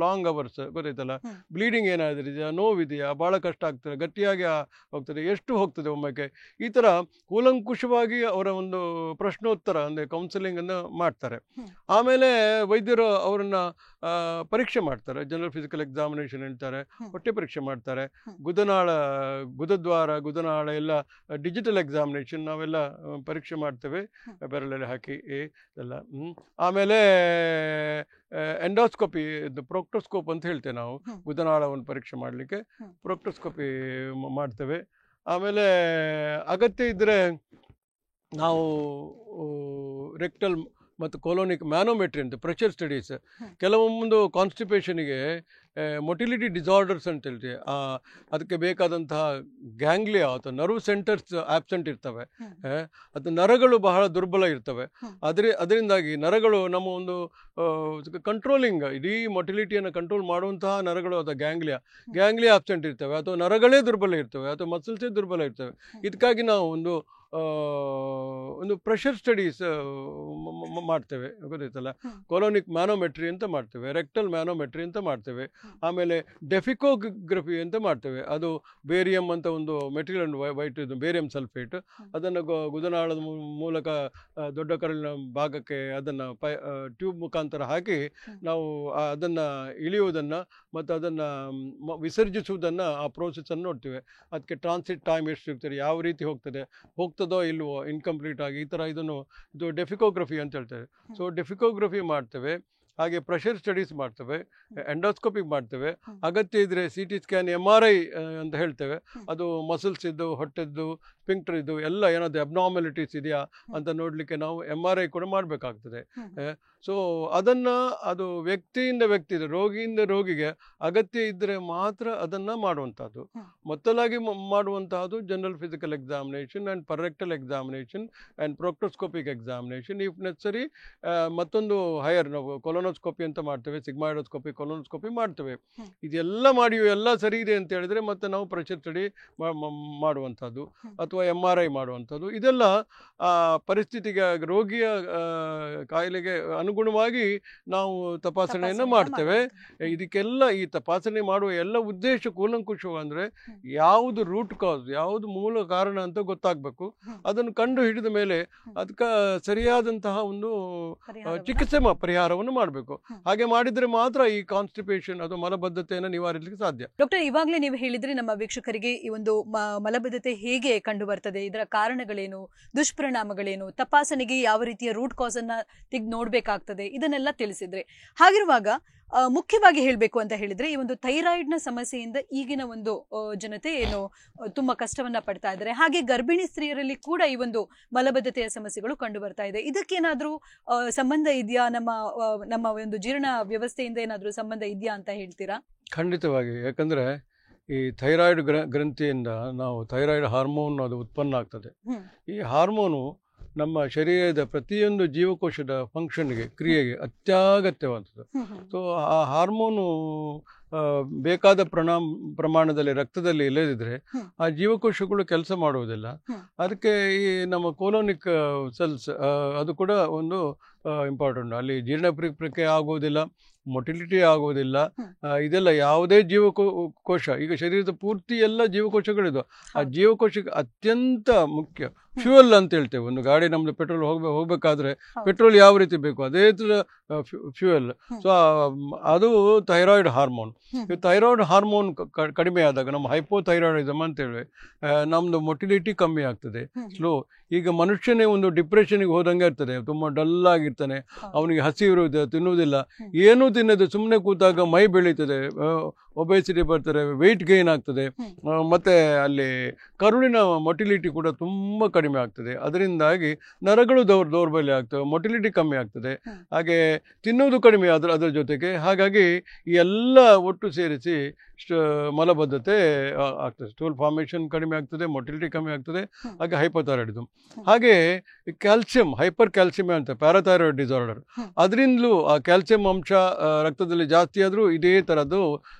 ಲಾಂಗ್ ಅವರ್ಸ್, ಗೊತ್ತಾಯ್ತಲ್ಲ. ಬ್ಲೀಡಿಂಗ್ ಏನಾದರೂ ಇದೆಯಾ, ನೋವಿದೆಯಾ, ಭಾಳ ಕಷ್ಟ ಆಗ್ತದೆ, ಗಟ್ಟಿಯಾಗಿ ಹೋಗ್ತದೆ, ಎಷ್ಟು ಹೋಗ್ತದೆ ಒಮ್ಮೆಗೆ. ಈ ಥರ ಕೂಲಂಕುಷವಾಗಿ ಅವರ ಒಂದು ಪ್ರಶ್ನೋತ್ತರ ಅಂದರೆ ಕೌನ್ಸಿಲಿಂಗನ್ನು ಮಾಡ್ತಾರೆ. ಆಮೇಲೆ ವೈದ್ಯರು ಅವರನ್ನು ಪರೀಕ್ಷೆ ಮಾಡ್ತಾರೆ, ಜನರಲ್ ಫಿಸಿಕಲ್ ಎಕ್ಸಾಮಿನೇಷನ್ ಹೇಳ್ತಾರೆ, ಹೊಟ್ಟೆ ಪರೀಕ್ಷೆ ಮಾಡ್ತಾರೆ, ಗುದದ್ವಾರ, ಗುದನಾಳ ಎಲ್ಲ ಡಿಜಿಟಲ್ ಎಕ್ಸಾಮಿನೇಷನ್ ನಾವೆಲ್ಲ ಪರೀಕ್ಷೆ ಮಾಡ್ತೇವೆ, ಬೆರಳಲ್ಲಿ ಹಾಕಿ ಎಲ್ಲ. ಆಮೇಲೆ ಎಂಡೋಸ್ಕೋಪಿ, ಇದು ಪ್ರೊಕ್ಟೋಸ್ಕೋಪ್ ಅಂತ ಹೇಳ್ತೇವೆ ನಾವು, ಗುದನಾಳವನ್ನು ಪರೀಕ್ಷೆ ಮಾಡಲಿಕ್ಕೆ ಪ್ರೊಕ್ಟೋಸ್ಕೋಪಿ ಮಾಡ್ತೇವೆ. ಆಮೇಲೆ ಅಗತ್ಯ ಇದ್ದರೆ ನಾವು ರೆಕ್ಟಲ್ ಮತ್ತು ಕೊಲೋನಿಕ್ ಮ್ಯಾನೋಮೆಟ್ರಿ ಅಂತ ಪ್ರೆಷರ್ ಸ್ಟಡೀಸ್. ಕೆಲವೊಂದು ಕಾನ್ಸ್ಟಿಪೇಷನಿಗೆ ಮೊಟಿಲಿಟಿ ಡಿಸಾರ್ಡರ್ಸ್ ಅಂತ ಹೇಳ್ತೀವಿ, ಅದಕ್ಕೆ ಬೇಕಾದಂತಹ ಗ್ಯಾಂಗ್ಲಿಯಾ ಅಥವಾ ನರ್ವ್ ಸೆಂಟರ್ಸ್ ಆಬ್ಸೆಂಟ್ ಇರ್ತವೆ, ಅದು ನರಗಳು ಬಹಳ ದುರ್ಬಲ ಇರ್ತವೆ. ಅದರಿಂದಾಗಿ ನರಗಳು ನಮ್ಮ ಒಂದು ಕಂಟ್ರೋಲಿಂಗ್, ಇಡೀ ಮೊಟಿಲಿಟಿಯನ್ನು ಕಂಟ್ರೋಲ್ ಮಾಡುವಂತಹ ನರಗಳು ಅಥವಾ ಗ್ಯಾಂಗ್ಲಿಯಾ ಆಬ್ಸೆಂಟ್ ಇರ್ತವೆ, ಅಥವಾ ನರಗಳೇ ದುರ್ಬಲ ಇರ್ತವೆ, ಅಥವಾ ಮಸಲ್ಸೇ ದುರ್ಬಲ ಇರ್ತವೆ. ಇದಕ್ಕಾಗಿ ನಾವು ಒಂದು ಪ್ರೆಷರ್ ಸ್ಟಡೀಸ್ ಮಾಡ್ತೇವೆ, ಗೊತ್ತಾಯ್ತಲ್ಲ. ಕೊಲೋನಿಕ್ ಮ್ಯಾನೋಮೆಟ್ರಿ ಅಂತ ಮಾಡ್ತೇವೆ, ರೆಕ್ಟಲ್ ಮ್ಯಾನೋಮೆಟ್ರಿ ಅಂತ ಮಾಡ್ತೇವೆ. ಆಮೇಲೆ ಡೆಫಿಕೋಗ್ರಫಿ ಅಂತ ಮಾಡ್ತೇವೆ. ಅದು ಬೇರಿಯಂ ಅಂತ ಒಂದು ಮೆಟೀರಿಯಲ್, ವೈಟ್ ಇದು ಬೇರಿಯಂ ಸಲ್ಫೇಟ್, ಅದನ್ನು ಗುದನಾಳದ ಮೂಲಕ ದೊಡ್ಡ ಕರಳಿನ ಭಾಗಕ್ಕೆ ಅದನ್ನು ಟ್ಯೂಬ್ ಮುಖಾಂತರ ಹಾಕಿ ನಾವು ಅದನ್ನು ಇಳಿಯುವುದನ್ನು ಮತ್ತು ಅದನ್ನು ವಿಸರ್ಜಿಸುವುದನ್ನು, ಆ ಪ್ರೋಸೆಸ್ಸನ್ನು ನೋಡ್ತೇವೆ. ಅದಕ್ಕೆ ಟ್ರಾನ್ಸಿಟ್ ಟೈಮ್ ಎಷ್ಟು ಸಿಗ್ತದೆ, ಯಾವ ರೀತಿ ಹೋಗ್ತದೋ ಇಲ್ವೋ, ಇನ್ಕಂಪ್ಲೀಟ್ ಆಗಿ, ಈ ಥರ ಇದು ಡೆಫಿಕೋಗ್ರಫಿ ಅಂತ ಹೇಳ್ತೇವೆ. ಸೊ ಡೆಫಿಕೋಗ್ರಫಿ ಮಾಡ್ತೇವೆ. ಹಾಗೆ ಪ್ರೆಷರ್ ಸ್ಟಡೀಸ್ ಮಾಡ್ತೇವೆ, ಎಂಡೋಸ್ಕೋಪಿ ಮಾಡ್ತೇವೆ. ಅಗತ್ಯ ಇದ್ದರೆ CT ಸ್ಕ್ಯಾನ್, MRI ಅಂತ ಹೇಳ್ತೇವೆ. ಅದು ಮಸಲ್ಸ್ ಇದ್ದು, ಹೊಟ್ಟೆದ್ದು, ಸ್ಪಿಂಕ್ಟರ್ ಇದ್ದು ಎಲ್ಲ ಏನಾದರೂ ಅಬ್ನಾರ್ಮಲಿಟೀಸ್ ಇದೆಯಾ ಅಂತ ನೋಡಲಿಕ್ಕೆ ನಾವು MRI ಕೂಡ ಮಾಡಬೇಕಾಗ್ತದೆ. ಸೊ ಅದು ವ್ಯಕ್ತಿಯಿಂದ ರೋಗಿಯಿಂದ ರೋಗಿಗೆ ಅಗತ್ಯ ಇದ್ದರೆ ಮಾತ್ರ ಅದನ್ನು ಮಾಡುವಂಥದ್ದು. ಮೊದಲಾಗಿ ಮಾಡುವಂತಹದ್ದು general physical examination and per rectal examination and proctoscopic examination. If necessary ಮತ್ತೊಂದು ಹೈಯರ್ ನಾವು ಕೊಲೊನೋಸ್ಕೋಪಿ ಅಂತ ಮಾಡ್ತೇವೆ, ಸಿಗ್ಮಾಯ್ಡೋಸ್ಕೋಪಿ, ಕೊಲೊನೋಸ್ಕೋಪಿ ಮಾಡ್ತೇವೆ. ಇದೆಲ್ಲ ಮಾಡಿಯೂ ಎಲ್ಲ ಸರಿ ಇದೆ ಅಂತ ಹೇಳಿದರೆ ಮತ್ತೆ ನಾವು ಪ್ರೆಷರ್ ಸ್ಟಡಿ ಮಾಡುವಂಥದ್ದು ಅಥವಾ MRI ಮಾಡುವಂಥದ್ದು. ಇದೆಲ್ಲ ಪರಿಸ್ಥಿತಿಗೆ, ರೋಗಿಯ ಕಾಯಿಲೆಗೆ ಅನುಗುಣವಾಗಿ ನಾವು ತಪಾಸಣೆಯನ್ನು ಮಾಡ್ತೇವೆ. ಇದಕ್ಕೆಲ್ಲ ಈ ತಪಾಸಣೆ ಮಾಡುವ ಎಲ್ಲ ಉದ್ದೇಶ ಕೂಲಂಕುಷವಾದರೆ ಯಾವುದು ರೂಟ್ ಕಾಸ್, ಯಾವುದು ಮೂಲ ಕಾರಣ ಅಂತ ಗೊತ್ತಾಗಬೇಕು. ಅದನ್ನು ಕಂಡು ಹಿಡಿದ ಮೇಲೆ ಅದಕ್ಕೆ ಸರಿಯಾದಂತಹ ಒಂದು ಚಿಕಿತ್ಸೆ ಪರಿಹಾರವನ್ನು ಮಾಡಬೇಕು. ಹಾಗೆ ಮಾಡಿದರೆ ಮಾತ್ರ ಈ ಕಾನ್ಸ್ಟಿಪೇಷನ್ ಅಥವಾ ಮಲಬದ್ಧತೆಯನ್ನು ನಿವಾರಿಸಲಿಕ್ಕೆ ಸಾಧ್ಯ. ಡಾಕ್ಟರ್, ಇವಾಗಲೇ ನೀವು ಹೇಳಿದ್ರಿ ನಮ್ಮ ವೀಕ್ಷಕರಿಗೆ ಈ ಒಂದು ಮಲಬದ್ಧತೆ ಹೇಗೆ ಕಂಡು ಬರ್ತದೆ, ಇದರ ಕಾರಣಗಳೇನು, ದುಷ್ಪರಿಣಾಮಗಳೇನು, ತಪಾಸಣೆಗೆ ಯಾವ ರೀತಿಯ ರೂಟ್ ಕಾಸ್ ಅನ್ನ ನೋಡ್ಬೇಕಾಗ್ತದೆ, ಇದನ್ನೆಲ್ಲ ತಿಳಿಸಿದ್ರೆ. ಹಾಗಿರುವಾಗ ಮುಖ್ಯವಾಗಿ ಹೇಳಬೇಕು ಅಂತ ಹೇಳಿದ್ರೆ ಈ ಒಂದು ಥೈರಾಯ್ಡ್ನ ಸಮಸ್ಯೆಯಿಂದ ಈಗಿನ ಒಂದು ಜನತೆ ಏನು ತುಂಬಾ ಕಷ್ಟವನ್ನ ಪಡ್ತಾ ಇದ್ದಾರೆ. ಹಾಗೆ ಗರ್ಭಿಣಿ ಸ್ತ್ರೀಯರಲ್ಲಿ ಕೂಡ ಈ ಒಂದು ಮಲಬದ್ಧತೆಯ ಸಮಸ್ಯೆಗಳು ಕಂಡು ಬರ್ತಾ ಇದೆ. ಇದಕ್ಕೇನಾದ್ರೂ ಸಂಬಂಧ ಇದೆಯಾ, ನಮ್ಮ ಒಂದು ಜೀರ್ಣ ವ್ಯವಸ್ಥೆಯಿಂದ ಏನಾದ್ರೂ ಸಂಬಂಧ ಇದೆಯಾ ಅಂತ ಹೇಳ್ತೀರಾ? ಖಂಡಿತವಾಗಿ. ಯಾಕಂದ್ರೆ ಈ ಥೈರಾಯ್ಡ್ ಗ್ರಂಥಿಯಿಂದ ನಾವು ಥೈರಾಯ್ಡ್ ಹಾರ್ಮೋನ್ ಅದು ಉತ್ಪನ್ನ ಆಗ್ತದೆ. ಈ ಹಾರ್ಮೋನು ನಮ್ಮ ಶರೀರದ ಪ್ರತಿಯೊಂದು ಜೀವಕೋಶದ ಫಂಕ್ಷನ್ಗೆ, ಕ್ರಿಯೆಗೆ ಅತ್ಯಗತ್ಯವಾದದ್ದು. ಸೊ ಆ ಹಾರ್ಮೋನು ಬೇಕಾದ ಪ್ರಮಾಣದಲ್ಲಿ ರಕ್ತದಲ್ಲಿ ಇಲ್ಲದಿದ್ದರೆ ಆ ಜೀವಕೋಶಗಳು ಕೆಲಸ ಮಾಡುವುದಿಲ್ಲ. ಅದಕ್ಕೆ ಈ ನಮ್ಮ ಕೋಲೋನಿಕ್ ಸೆಲ್ಸ್ ಅದು ಕೂಡ ಒಂದು ಇಂಪಾರ್ಟೆಂಟ್. ಅಲ್ಲಿ ಜೀರ್ಣ ಪ್ರಕ್ರಿಯೆ ಆಗುವುದಿಲ್ಲ, ಮೊಟಿಲಿಟಿ ಆಗುವುದಿಲ್ಲ. ಇದೆಲ್ಲ ಯಾವುದೇ ಜೀವಕೋಶ, ಈಗ ಶರೀರದ ಪೂರ್ತಿ ಎಲ್ಲ ಜೀವಕೋಶಗಳಿದೆ. ಆ ಜೀವಕೋಶಕ್ಕೆ ಅತ್ಯಂತ ಮುಖ್ಯ ಫ್ಯೂಯಲ್ ಅಂತ ಹೇಳ್ತೇವೆ. ಒಂದು ಗಾಡಿ ನಮ್ದು ಪೆಟ್ರೋಲ್ ಹೋಗ್ಬೇಕಾದ್ರೆ ಪೆಟ್ರೋಲ್ ಯಾವ ರೀತಿ ಬೇಕು ಅದೇ ಥರ ಫ್ಯೂಯಲ್. ಸೊ ಅದು ಥೈರಾಯ್ಡ್ ಹಾರ್ಮೋನ್. ಥೈರಾಯ್ಡ್ ಹಾರ್ಮೋನ್ ಕಡಿಮೆ ಆದಾಗ ನಮ್ಮ ಹೈಪೋಥೈರಾಯ್ಡಿಸಮ್ ಅಂತೇಳಿ ನಮ್ಮದು ಮೊಟಿಲಿಟಿ ಕಮ್ಮಿ ಆಗ್ತದೆ, ಸ್ಲೋ. ಈಗ ಮನುಷ್ಯನೇ ಒಂದು ಡಿಪ್ರೆಷನ್ಗೆ ಹೋದಂಗೆ ಇರ್ತದೆ, ತುಂಬ ಡಲ್ ಆಗಿರ್ತಾನೆ, ಅವನಿಗೆ ಹಸಿವಿರುವುದಿಲ್ಲ, ತಿನ್ನುವುದಿಲ್ಲ, ಏನೂ ತಿನ್ನೋದು, ಸುಮ್ಮನೆ ಕೂತಾಗ ಮೈ ಬೆಳೀತದೆ, ಒಬೆಸಿಟಿ ಬರ್ತಾರೆ, ವೆಯ್ಟ್ ಗೈನ್ ಆಗ್ತದೆ, ಮತ್ತು ಅಲ್ಲಿ ಕರುಳಿನ ಮೊಟಿಲಿಟಿ ಕೂಡ ತುಂಬ ಕಡಿಮೆ ಆಗ್ತದೆ. ಅದರಿಂದಾಗಿ ನರಗಳು ದೌರ್ಬಲ್ಯ ಆಗ್ತವೆ, ಮೊಟಿಲಿಟಿ ಕಮ್ಮಿ ಆಗ್ತದೆ, ಹಾಗೆ ತಿನ್ನುವುದು ಕಡಿಮೆ ಅದರ ಜೊತೆಗೆ. ಹಾಗಾಗಿ ಈ ಎಲ್ಲ ಒಟ್ಟು ಸೇರಿಸಿ ಮಲಬದ್ಧತೆ ಆಗ್ತದೆ, ಸ್ಟೂಲ್ ಫಾರ್ಮೇಷನ್ ಕಡಿಮೆ ಆಗ್ತದೆ, ಮೊಟಿಲಿಟಿ ಕಮ್ಮಿ ಆಗ್ತದೆ, ಹಾಗೆ ಹೈಪೋಥೈರಾಯ್ಡಿಸಮ್. ಹಾಗೆ ಕ್ಯಾಲ್ಸಿಯಂ, ಹೈಪರ್ ಕ್ಯಾಲ್ಸಿಯಂ ಅಂತ ಪ್ಯಾರಾಥೈರಾಯ್ಡ್ ಡಿಸಾರ್ಡರ್, ಅದರಿಂದಲೂ ಆ ಕ್ಯಾಲ್ಸಿಯಂ ಅಂಶ ರಕ್ತದಲ್ಲಿ ಜಾಸ್ತಿ ಆದರೂ ಇದೇ ಥರದ್ದು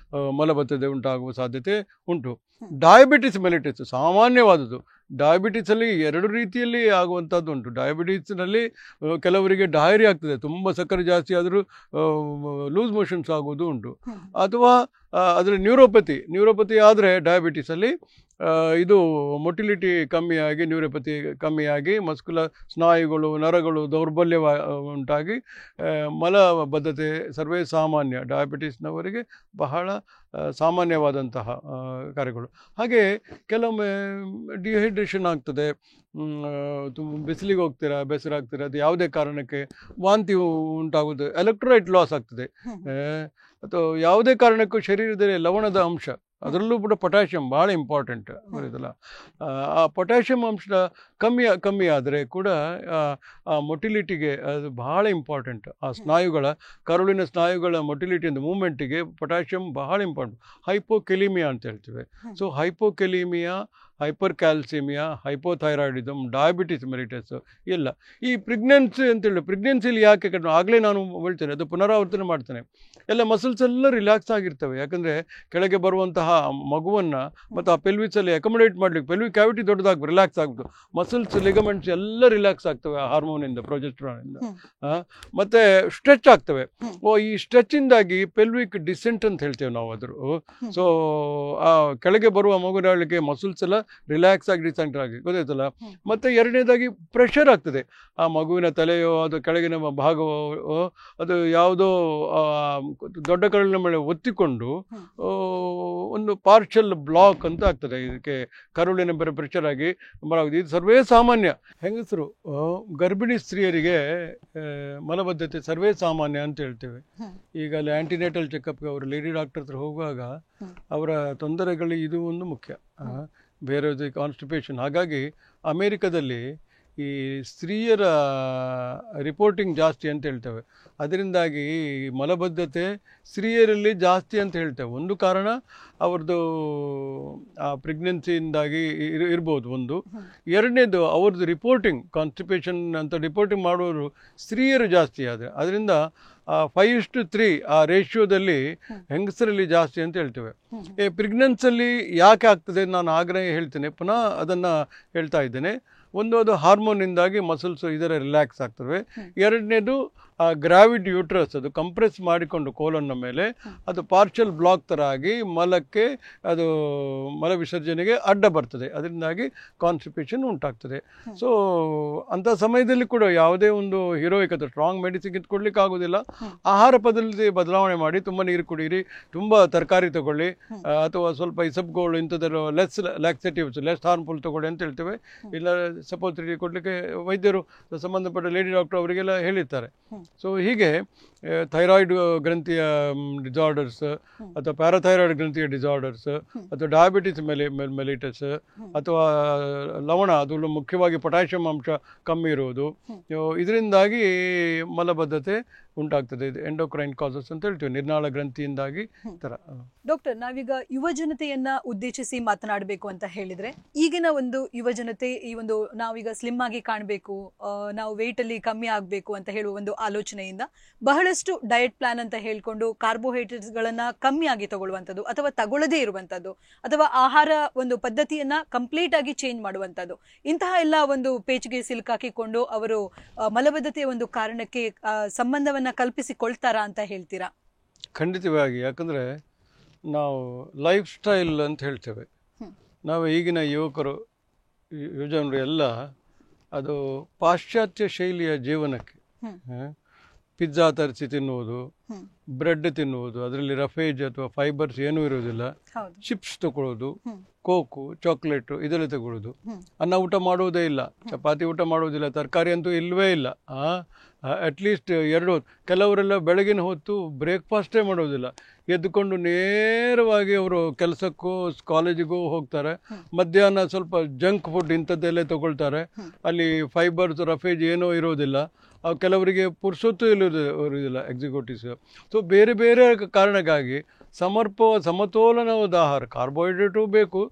ಮಲಬದ್ಧತೆ ಉಂಟಾಗುವ ಸಾಧ್ಯತೆ ಉಂಟು. ಡಯಾಬಿಟಿಸ್ ಮೆಲಿಟಿಸ್ ಸಾಮಾನ್ಯವಾದದ್ದು. ಡಯಾಬಿಟಿಸಲ್ಲಿ ಎರಡು ರೀತಿಯಲ್ಲಿ ಆಗುವಂಥದ್ದು ಉಂಟು. ಡಯಾಬಿಟಿಸ್ನಲ್ಲಿ ಕೆಲವರಿಗೆ ಡಯರಿ ಆಗ್ತದೆ, ತುಂಬ ಸಕ್ಕರೆ ಜಾಸ್ತಿ ಆದರೂ ಲೂಸ್ ಮೋಷನ್ಸ್ ಆಗೋದು ಉಂಟು. ಅಥವಾ ಅದರಲ್ಲಿ ನ್ಯೂರೋಪತಿ ಆದರೆ ಡಯಾಬಿಟಿಸಲ್ಲಿ ಇದು ಮೊಟಿಲಿಟಿ ಕಮ್ಮಿಯಾಗಿ, ನ್ಯೂರೋಪತಿ ಕಮ್ಮಿಯಾಗಿ, ಮಸ್ಕುಲರ್ ಸ್ನಾಯುಗಳು, ನರಗಳು ದೌರ್ಬಲ್ಯ ಉಂಟಾಗಿ ಮಲಬದ್ಧತೆ ಸರ್ವೇ ಸಾಮಾನ್ಯ, ಡಯಾಬಿಟಿಸ್ನವರಿಗೆ ಬಹಳ ಸಾಮಾನ್ಯವಾದಂತಹ ಕಾರ್ಯಗಳು. ಹಾಗೆ ಕೆಲವೊಮ್ಮೆ ಡಿಹೈಡ್ರೇಷನ್ ಆಗ್ತದೆ, ಬಿಸಿಲಿಗೆ ಹೋಗ್ತೀರಾ, ಬೆಸರಾಗ್ತೀರಾ, ಅದು ಯಾವುದೇ ಕಾರಣಕ್ಕೆ ವಾಂತಿ ಉಂಟಾಗೋದು, ಎಲೆಕ್ಟ್ರೋಲೈಟ್ ಲಾಸ್ ಆಗ್ತದೆ, ಅಥವಾ ಯಾವುದೇ ಕಾರಣಕ್ಕೂ ಶರೀರದಲ್ಲಿ ಲವಣದ ಅಂಶ, ಅದರಲ್ಲೂ ಕೂಡ ಪೊಟ್ಯಾಷಿಯಂ ಭಾಳ ಇಂಪಾರ್ಟೆಂಟ್ ಬರೋದಲ್ಲ. ಆ ಪೊಟ್ಯಾಷಿಯಂ ಅಂಶ ಕಮ್ಮಿ ಆದರೆ ಕೂಡ ಆ ಮೊಟಿಲಿಟಿಗೆ ಅದು ಬಹಳ ಇಂಪಾರ್ಟೆಂಟ್. ಆ ಸ್ನಾಯುಗಳ, ಕರುಳಿನ ಸ್ನಾಯುಗಳ ಮೊಟಿಲಿಟಿ ಅಂತ ಮೂಮೆಂಟಿಗೆ ಪೊಟ್ಯಾಷಿಯಂ ಬಹಳ ಇಂಪಾರ್ಟೆಂಟ್. ಹೈಪೋಕೆಲಿಮಿಯಾ ಅಂತ ಹೇಳ್ತೀವಿ. So hypokalaemia, hypercalcaemia, hypothyroidism, diabetes mellitus ಎಲ್ಲ. ಈ ಪ್ರೆಗ್ನೆನ್ಸಿ ಅಂತೇಳಿ, ಪ್ರೆಗ್ನೆನ್ಸಿಲಿ ಯಾಕೆ ಆಗಲೇ ನಾನು ಹೇಳ್ತೇನೆ, ಅದು ಪುನರಾವರ್ತನೆ ಮಾಡ್ತೇನೆ. ಎಲ್ಲ ಮಸಲ್ಸ್ ಎಲ್ಲ ರಿಲ್ಯಾಕ್ಸ್ ಆಗಿರ್ತವೆ. ಯಾಕಂದರೆ ಕೆಳಗೆ ಬರುವಂತಹ ಮಗುವನ್ನು ಮತ್ತು ಆ ಪೆಲ್ವಿಸಲ್ಲಿ ಅಕೊಮಡೇಟ್ ಮಾಡಲಿಕ್ಕೆ, ಪೆಲ್ವಿಕ್ ಕ್ಯಾವಿಟಿ ದೊಡ್ಡದಾಗಿ ರಿಲ್ಯಾಕ್ಸ್ ಆಗ್ಬೋದು, ಮಸಲ್ಸ್, ಲಿಗಮೆಂಟ್ಸ್ ಎಲ್ಲ ರಿಲ್ಯಾಕ್ಸ್ ಆಗ್ತವೆ ಆ ಹಾರ್ಮೋನಿಂದ, ಪ್ರೊಜೆಸ್ಟರಾನಿಂದ. ಮತ್ತು ಸ್ಟ್ರೆಚ್ ಆಗ್ತವೆ. ಈ ಸ್ಟ್ರೆಚ್ಚಿಂದಾಗಿ ಪೆಲ್ವಿಕ್ ಡಿಸೆಂಟ್ ಅಂತ ಹೇಳ್ತೇವೆ ನಾವು ಅದ್ರ. ಸೊ ಆ ಕೆಳಗೆ ಬರುವ ಮಗುಗಳಿಗೆ ಮಸಲ್ಸ್ ಎಲ್ಲ ರಿಲ್ಯಾಕ್ಸ್ ಆಗಿ, ಡಿಸೆಂಟ್ ಆಗಿ, ಗೊತ್ತಾಯ್ತಲ್ಲ. ಮತ್ತು ಎರಡನೇದಾಗಿ ಪ್ರೆಷರ್ ಆಗ್ತದೆ. ಆ ಮಗುವಿನ ತಲೆಯೋ ಅದು ಕೆಳಗಿನ ಭಾಗವೋ ಅದು ಯಾವುದೋ ದೊಡ್ಡ ಕರುಳಿನ ಮೇಲೆ ಒತ್ತಿಕೊಂಡು ಒಂದು ಪಾರ್ಷಲ್ ಬ್ಲಾಕ್ ಅಂತ ಆಗ್ತದೆ. ಇದಕ್ಕೆ ಕರುಳಿನ ಪ್ರೆಷರ್ ಆಗಿ ಇದು ಸರ್ವೇ ಸಾಮಾನ್ಯ. ಹೆಂಗಸರು, ಗರ್ಭಿಣಿ ಸ್ತ್ರೀಯರಿಗೆ ಮಲಬದ್ಧತೆ ಸರ್ವೇ ಸಾಮಾನ್ಯ ಅಂತ ಹೇಳ್ತೇವೆ. ಈಗ ಅಲ್ಲಿ ಆಂಟಿನೇಟಲ್ ಚೆಕಪ್ಗೆ ಅವರು ಲೇಡಿ ಡಾಕ್ಟರ್ ಹತ್ರ ಹೋಗುವಾಗ ಅವರ ತೊಂದರೆಗಳು ಇದು ಒಂದು ಮುಖ್ಯ, ಬೇರೆ ಕಾನ್ಸ್ಟಿಪೇಷನ್. ಹಾಗಾಗಿ ಅಮೇರಿಕಾದಲ್ಲಿ ಈ ಸ್ತ್ರೀಯರ ರಿಪೋರ್ಟಿಂಗ್ ಜಾಸ್ತಿ ಅಂತ ಹೇಳ್ತೇವೆ. ಅದರಿಂದಾಗಿ ಮಲಬದ್ಧತೆ ಸ್ತ್ರೀಯರಲ್ಲಿ ಜಾಸ್ತಿ ಅಂತ ಹೇಳ್ತೇವೆ. ಒಂದು ಕಾರಣ ಅವ್ರದ್ದು ಆ ಪ್ರೆಗ್ನೆನ್ಸಿಯಿಂದಾಗಿ ಇರ್ಬೋದು ಒಂದು. ಎರಡನೇದು ಅವ್ರದ್ದು ರಿಪೋರ್ಟಿಂಗ್, ಕಾನ್ಸ್ಟಿಪೇಷನ್ ಅಂತ ರಿಪೋರ್ಟಿಂಗ್ ಮಾಡೋರು ಸ್ತ್ರೀಯರು ಜಾಸ್ತಿ ಆದರೆ, ಅದರಿಂದ 5:3 ಆ ರೇಷಿಯೋದಲ್ಲಿ ಹೆಂಗಸರಲ್ಲಿ ಜಾಸ್ತಿ ಅಂತ ಹೇಳ್ತೇವೆ. ಪ್ರೆಗ್ನೆನ್ಸಲ್ಲಿ ಯಾಕೆ ಆಗ್ತದೆ ನಾನು ಆಗ್ರಹ ಹೇಳ್ತೇನೆ, ಪುನಃ ಅದನ್ನು ಹೇಳ್ತಾ ಇದ್ದೇನೆ. ಒಂದು ಅದು ಹಾರ್ಮೋನಿಂದಾಗಿ ಮಸಲ್ಸು ಇದರ ರಿಲ್ಯಾಕ್ಸ್ ಆಗ್ತವೆ. ಎರಡನೇದು ಗ್ರಾವಿಡ್ ಯೂಟ್ರಸ್ ಅದು ಕಂಪ್ರೆಸ್ ಮಾಡಿಕೊಂಡು ಕೋಲನ್ನ ಮೇಲೆ ಅದು ಪಾರ್ಷಲ್ ಬ್ಲಾಕ್ ಥರ ಆಗಿ ಮಲಕ್ಕೆ ಅದು ಮಲ ವಿಸರ್ಜನೆಗೆ ಅಡ್ಡ ಬರ್ತದೆ, ಅದರಿಂದಾಗಿ ಕಾನ್ಸ್ಟಿಪೇಷನ್ ಉಂಟಾಗ್ತದೆ. ಸೊ ಅಂಥ ಸಮಯದಲ್ಲಿ ಕೂಡ ಯಾವುದೇ ಒಂದು ಹೀರೋಯಿಕ್ ಅಥವಾ ಸ್ಟ್ರಾಂಗ್ ಮೆಡಿಸಿನ್ ಇಟ್ಕೊಡ್ಲಿಕ್ಕೆ ಆಗೋದಿಲ್ಲ. ಆಹಾರ ಪದ್ಧತಿ ಬದಲಾವಣೆ ಮಾಡಿ, ತುಂಬ ನೀರು ಕುಡೀರಿ, ತುಂಬ ತರಕಾರಿ ತಗೊಳ್ಳಿ, ಅಥವಾ ಸ್ವಲ್ಪ ಇಸಬ್ಗೋಳು ಇಂಥದ್ದು ಲೆಸ್ ಲ್ಯಾಕ್ಸೇಟಿವ್ಸ್ ಲೆಸ್ ಹಾರ್ಮ್ಫುಲ್ ತಗೊಳ್ಳಿ ಅಂತ ಹೇಳ್ತೇವೆ. ಇಲ್ಲ ಸಪೋಸಿಟರಿ ಕೊಡಲಿಕ್ಕೆ ವೈದ್ಯರು ಸಂಬಂಧಪಟ್ಟ ಲೇಡಿ ಡಾಕ್ಟರ್ ಅವರಿಗೆಲ್ಲ ಹೇಳಿರ್ತಾರೆ. ಸೊ ಹೀಗೆ ಥೈರಾಯ್ಡ್ ಗ್ರಂಥಿಯ ಡಿಸಾರ್ಡರ್ಸ್ ಅಥವಾ ಪ್ಯಾರಾಥೈರಾಯ್ಡ್ ಗ್ರಂಥಿಯ ಡಿಸಾರ್ಡರ್ಸ್ ಅಥವಾ ಡಯಾಬಿಟಿಸ್ ಮೆಲಿಟಸ್ ಅಥವಾ ಲವಣ, ಅದು ಮುಖ್ಯವಾಗಿ ಪೊಟ್ಯಾಷಿಯಂ ಅಂಶ ಕಮ್ಮಿ ಇರುವುದು, ಇದರಿಂದಾಗಿ ಮಲಬದ್ಧತೆ ಉಂಟಾಗ್ತದೆ. ಇದು ಎಂಡೋಕ್ರೈನ್ ಕಾಸಸ್ ಅಂತ ಹೇಳ್ತೀವಿ, ನಿರ್ನಾಳ ಗ್ರಂಥಿಯಿಂದಾಗಿ ಥರ. ಡಾಕ್ಟರ್, ನಾವೀಗ ಯುವ ಜನತೆಯನ್ನ ಉದ್ದೇಶಿಸಿ ಮಾತನಾಡಬೇಕು ಅಂತ ಹೇಳಿದ್ರೆ, ಈಗಿನ ಒಂದು ಯುವ ಜನತೆ ಈ ಒಂದು ನಾವೀಗ ಸ್ಲಿಮ್ ಆಗಿ ಕಾಣಬೇಕು, ನಾವು ವೇಟ್ ಅಲ್ಲಿ ಕಮ್ಮಿ ಆಗಬೇಕು ಅಂತ ಹೇಳುವ ಒಂದು ಆಲೋಚನೆಯಿಂದ ಬಹಳಷ್ಟು ಡಯಟ್ ಪ್ಲಾನ್ ಅಂತ ಹೇಳ್ಕೊಂಡು ಕಾರ್ಬೋಹೈಡ್ರೇಟ್ಸ್ ಗಳನ್ನ ಕಮ್ಮಿ ಆಗಿ ತಗೊಳ್ಳುವಂಥದ್ದು ಅಥವಾ ತಗೊಳ್ಳದೇ ಇರುವಂಥದ್ದು ಅಥವಾ ಆಹಾರ ಒಂದು ಪದ್ಧತಿಯನ್ನ ಕಂಪ್ಲೀಟ್ ಆಗಿ ಚೇಂಜ್ ಮಾಡುವಂಥದ್ದು, ಇಂತಹ ಎಲ್ಲ ಒಂದು ಪೇಚಿಗೆ ಸಿಲುಕಾಕಿಕೊಂಡು ಅವರು ಮಲಬದ್ಧತೆಯ ಒಂದು ಕಾರಣಕ್ಕೆ ಸಂಬಂಧವನ್ನ ಕಲ್ಪಿಸಿಕೊಳ್ತಾರಾ ಅಂತ ಹೇಳ್ತೀರಾ? ಖಂಡಿತವಾಗಿ. ಯಾಕಂದರೆ ನಾವು ಲೈಫ್ ಸ್ಟೈಲ್ ಅಂತ ಹೇಳ್ತೇವೆ. ನಾವು ಈಗಿನ ಯುವಕರು ಯುವಜನರು ಎಲ್ಲ ಅದು ಪಾಶ್ಚಾತ್ಯ ಶೈಲಿಯ ಜೀವನಕ್ಕೆ ಪಿಜ್ಜಾ ತರಿಸಿ ತಿನ್ನುವುದು, ಬ್ರೆಡ್ ತಿನ್ನುವುದು, ಅದರಲ್ಲಿ ರಫೇಜ್ ಅಥವಾ ಫೈಬರ್ಸ್ ಏನೂ ಇರುವುದಿಲ್ಲ, ಚಿಪ್ಸ್ ತಗೊಳ್ಳೋದು, ಕೋಕು, ಚಾಕ್ಲೇಟು ಇದೆಲ್ಲ ತಗೊಳ್ಳೋದು, ಅನ್ನ ಊಟ ಮಾಡುವುದೇ ಇಲ್ಲ, ಚಪಾತಿ ಊಟ ಮಾಡುವುದಿಲ್ಲ, ತರಕಾರಿ ಅಂತೂ ಇಲ್ಲವೇ ಇಲ್ಲ. ಅಟ್ಲೀಸ್ಟ್ 2 ಹೊತ್ತು. ಕೆಲವರೆಲ್ಲ ಬೆಳಗಿನ ಹೊತ್ತು ಬ್ರೇಕ್ಫಾಸ್ಟೇ ಮಾಡೋದಿಲ್ಲ, ಎದ್ದುಕೊಂಡು ನೇರವಾಗಿ ಅವರು ಕೆಲಸಕ್ಕೂ ಕಾಲೇಜಿಗೂ ಹೋಗ್ತಾರೆ. ಮಧ್ಯಾಹ್ನ ಸ್ವಲ್ಪ ಜಂಕ್ ಫುಡ್ ಇಂಥದ್ದೆಲ್ಲ ತಗೊಳ್ತಾರೆ, ಅಲ್ಲಿ ಫೈಬರ್ಸ್ ರಫೇಜ್ ಏನೂ ಇರೋದಿಲ್ಲ. ಕೆಲವರಿಗೆ ಪುರ್ಸೊತ್ತು ಇರುವುದಿಲ್ಲ ಎಕ್ಸಿಕ್ಯೂಟಿವ್ಸ್. ಸೊ ಬೇರೆ ಬೇರೆ ಕಾರಣಕ್ಕಾಗಿ ಸಮತೋಲನವಾದ ಆಹಾರ, ಕಾರ್ಬೋಹೈಡ್ರೇಟು ಬೇಕು,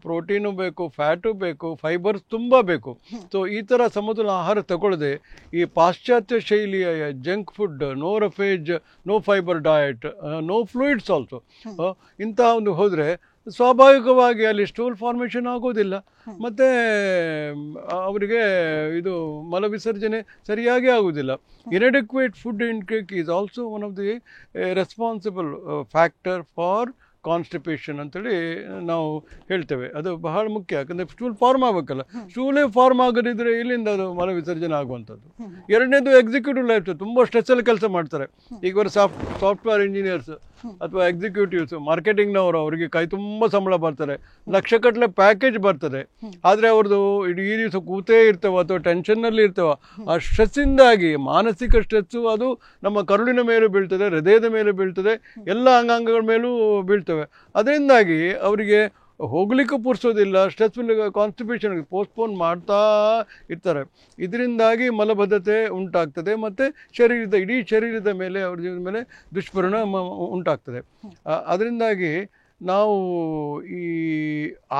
ಪ್ರೋಟೀನು ಬೇಕು, ಫ್ಯಾಟು ಬೇಕು, ಫೈಬರ್ಸ್ ತುಂಬ ಬೇಕು. ಸೊ ಈ ಥರ ಸಮತೋಲನ ಆಹಾರ ತಗೊಳ್ಳದೆ ಈ ಪಾಶ್ಚಾತ್ಯ ಶೈಲಿಯ junk food, no roughage, no fibre diet, no fluids also, ಇಂತಹ ಒಂದು ಹೋದರೆ ಸ್ವಾಭಾವಿಕವಾಗಿ ಅಲ್ಲಿ ಸ್ಟೂಲ್ ಫಾರ್ಮೇಷನ್ ಆಗೋದಿಲ್ಲ, ಮತ್ತು ಅವರಿಗೆ ಇದು ಮಲವಿಸರ್ಜನೆ ಸರಿಯಾಗಿ ಆಗುವುದಿಲ್ಲ. Inadequate food intake is also one of the responsible factor for constipation ಅಂತೇಳಿ ನಾವು ಹೇಳ್ತೇವೆ. ಅದು ಬಹಳ ಮುಖ್ಯ, ಯಾಕಂದರೆ ಸ್ಟೂಲ್ ಫಾರ್ಮ್ ಆಗಬೇಕಲ್ಲ, ಸ್ಟೂಲೇ ಫಾರ್ಮ್ ಆಗದಿದ್ದರೆ ಇಲ್ಲಿಂದ ಅದು ಮಲ ವಿಸರ್ಜನೆ ಆಗುವಂಥದ್ದು. ಎರಡನೇದು ಎಕ್ಸಿಕ್ಯೂಟಿವ್ ಲೈಫ್, ತುಂಬ ಸ್ಟ್ರೆಸ್ಸಲ್ಲಿ ಕೆಲಸ ಮಾಡ್ತಾರೆ. ಈಗ ಅವರು ಸಾಫ್ಟ್ವೇರ್ ಇಂಜಿನಿಯರ್ಸ್ ಅಥವಾ ಎಕ್ಸಿಕ್ಯೂಟಿವ್ಸ್, ಮಾರ್ಕೆಟಿಂಗ್ನವರು, ಅವರಿಗೆ ಕೈ ತುಂಬ ಸಂಬಳ ಬರ್ತಾರೆ, ಲಕ್ಷಗಟ್ಟಲೆ ಪ್ಯಾಕೇಜ್ ಬರ್ತದೆ. ಆದರೆ ಅವ್ರದ್ದು ಇಡೀ ದಿವಸ ಕೂತೇ ಇರ್ತವೆ ಅಥವಾ ಟೆನ್ಷನ್ನಲ್ಲಿ ಇರ್ತವೆ. ಆ ಸ್ಟ್ರೆಸ್ಸಿಂದಾಗಿ ಮಾನಸಿಕ ಸ್ಟ್ರೆಸ್ಸು ಅದು ನಮ್ಮ ಕರುಳಿನ ಮೇಲೂ ಬೀಳ್ತದೆ, ಹೃದಯದ ಮೇಲೆ ಬೀಳ್ತದೆ, ಎಲ್ಲ ಅಂಗಾಂಗಗಳ ಮೇಲೂ ಬೀಳ್ತವೆ. ಅದರಿಂದಾಗಿ ಅವರಿಗೆ ಹೋಗ್ಲಿಕ್ಕೂ ಪುರ್ಸೋದಿಲ್ಲ, ಸ್ಟ್ರೆಸ್ಫುಲ್ ಕಾನ್ಸ್ಟಿಪೇಷನ್ ಪೋಸ್ಟ್ಪೋನ್ ಮಾಡ್ತಾ ಇರ್ತಾರೆ. ಇದರಿಂದಾಗಿ ಮಲಬದ್ಧತೆ ಉಂಟಾಗ್ತದೆ ಮತ್ತು ಇಡೀ ಶರೀರದ ಮೇಲೆ, ಅವ್ರ ಜೀವನದ ಮೇಲೆ ದುಷ್ಪರಿಣಾಮ ಉಂಟಾಗ್ತದೆ. ಅದರಿಂದಾಗಿ ನಾವು ಈ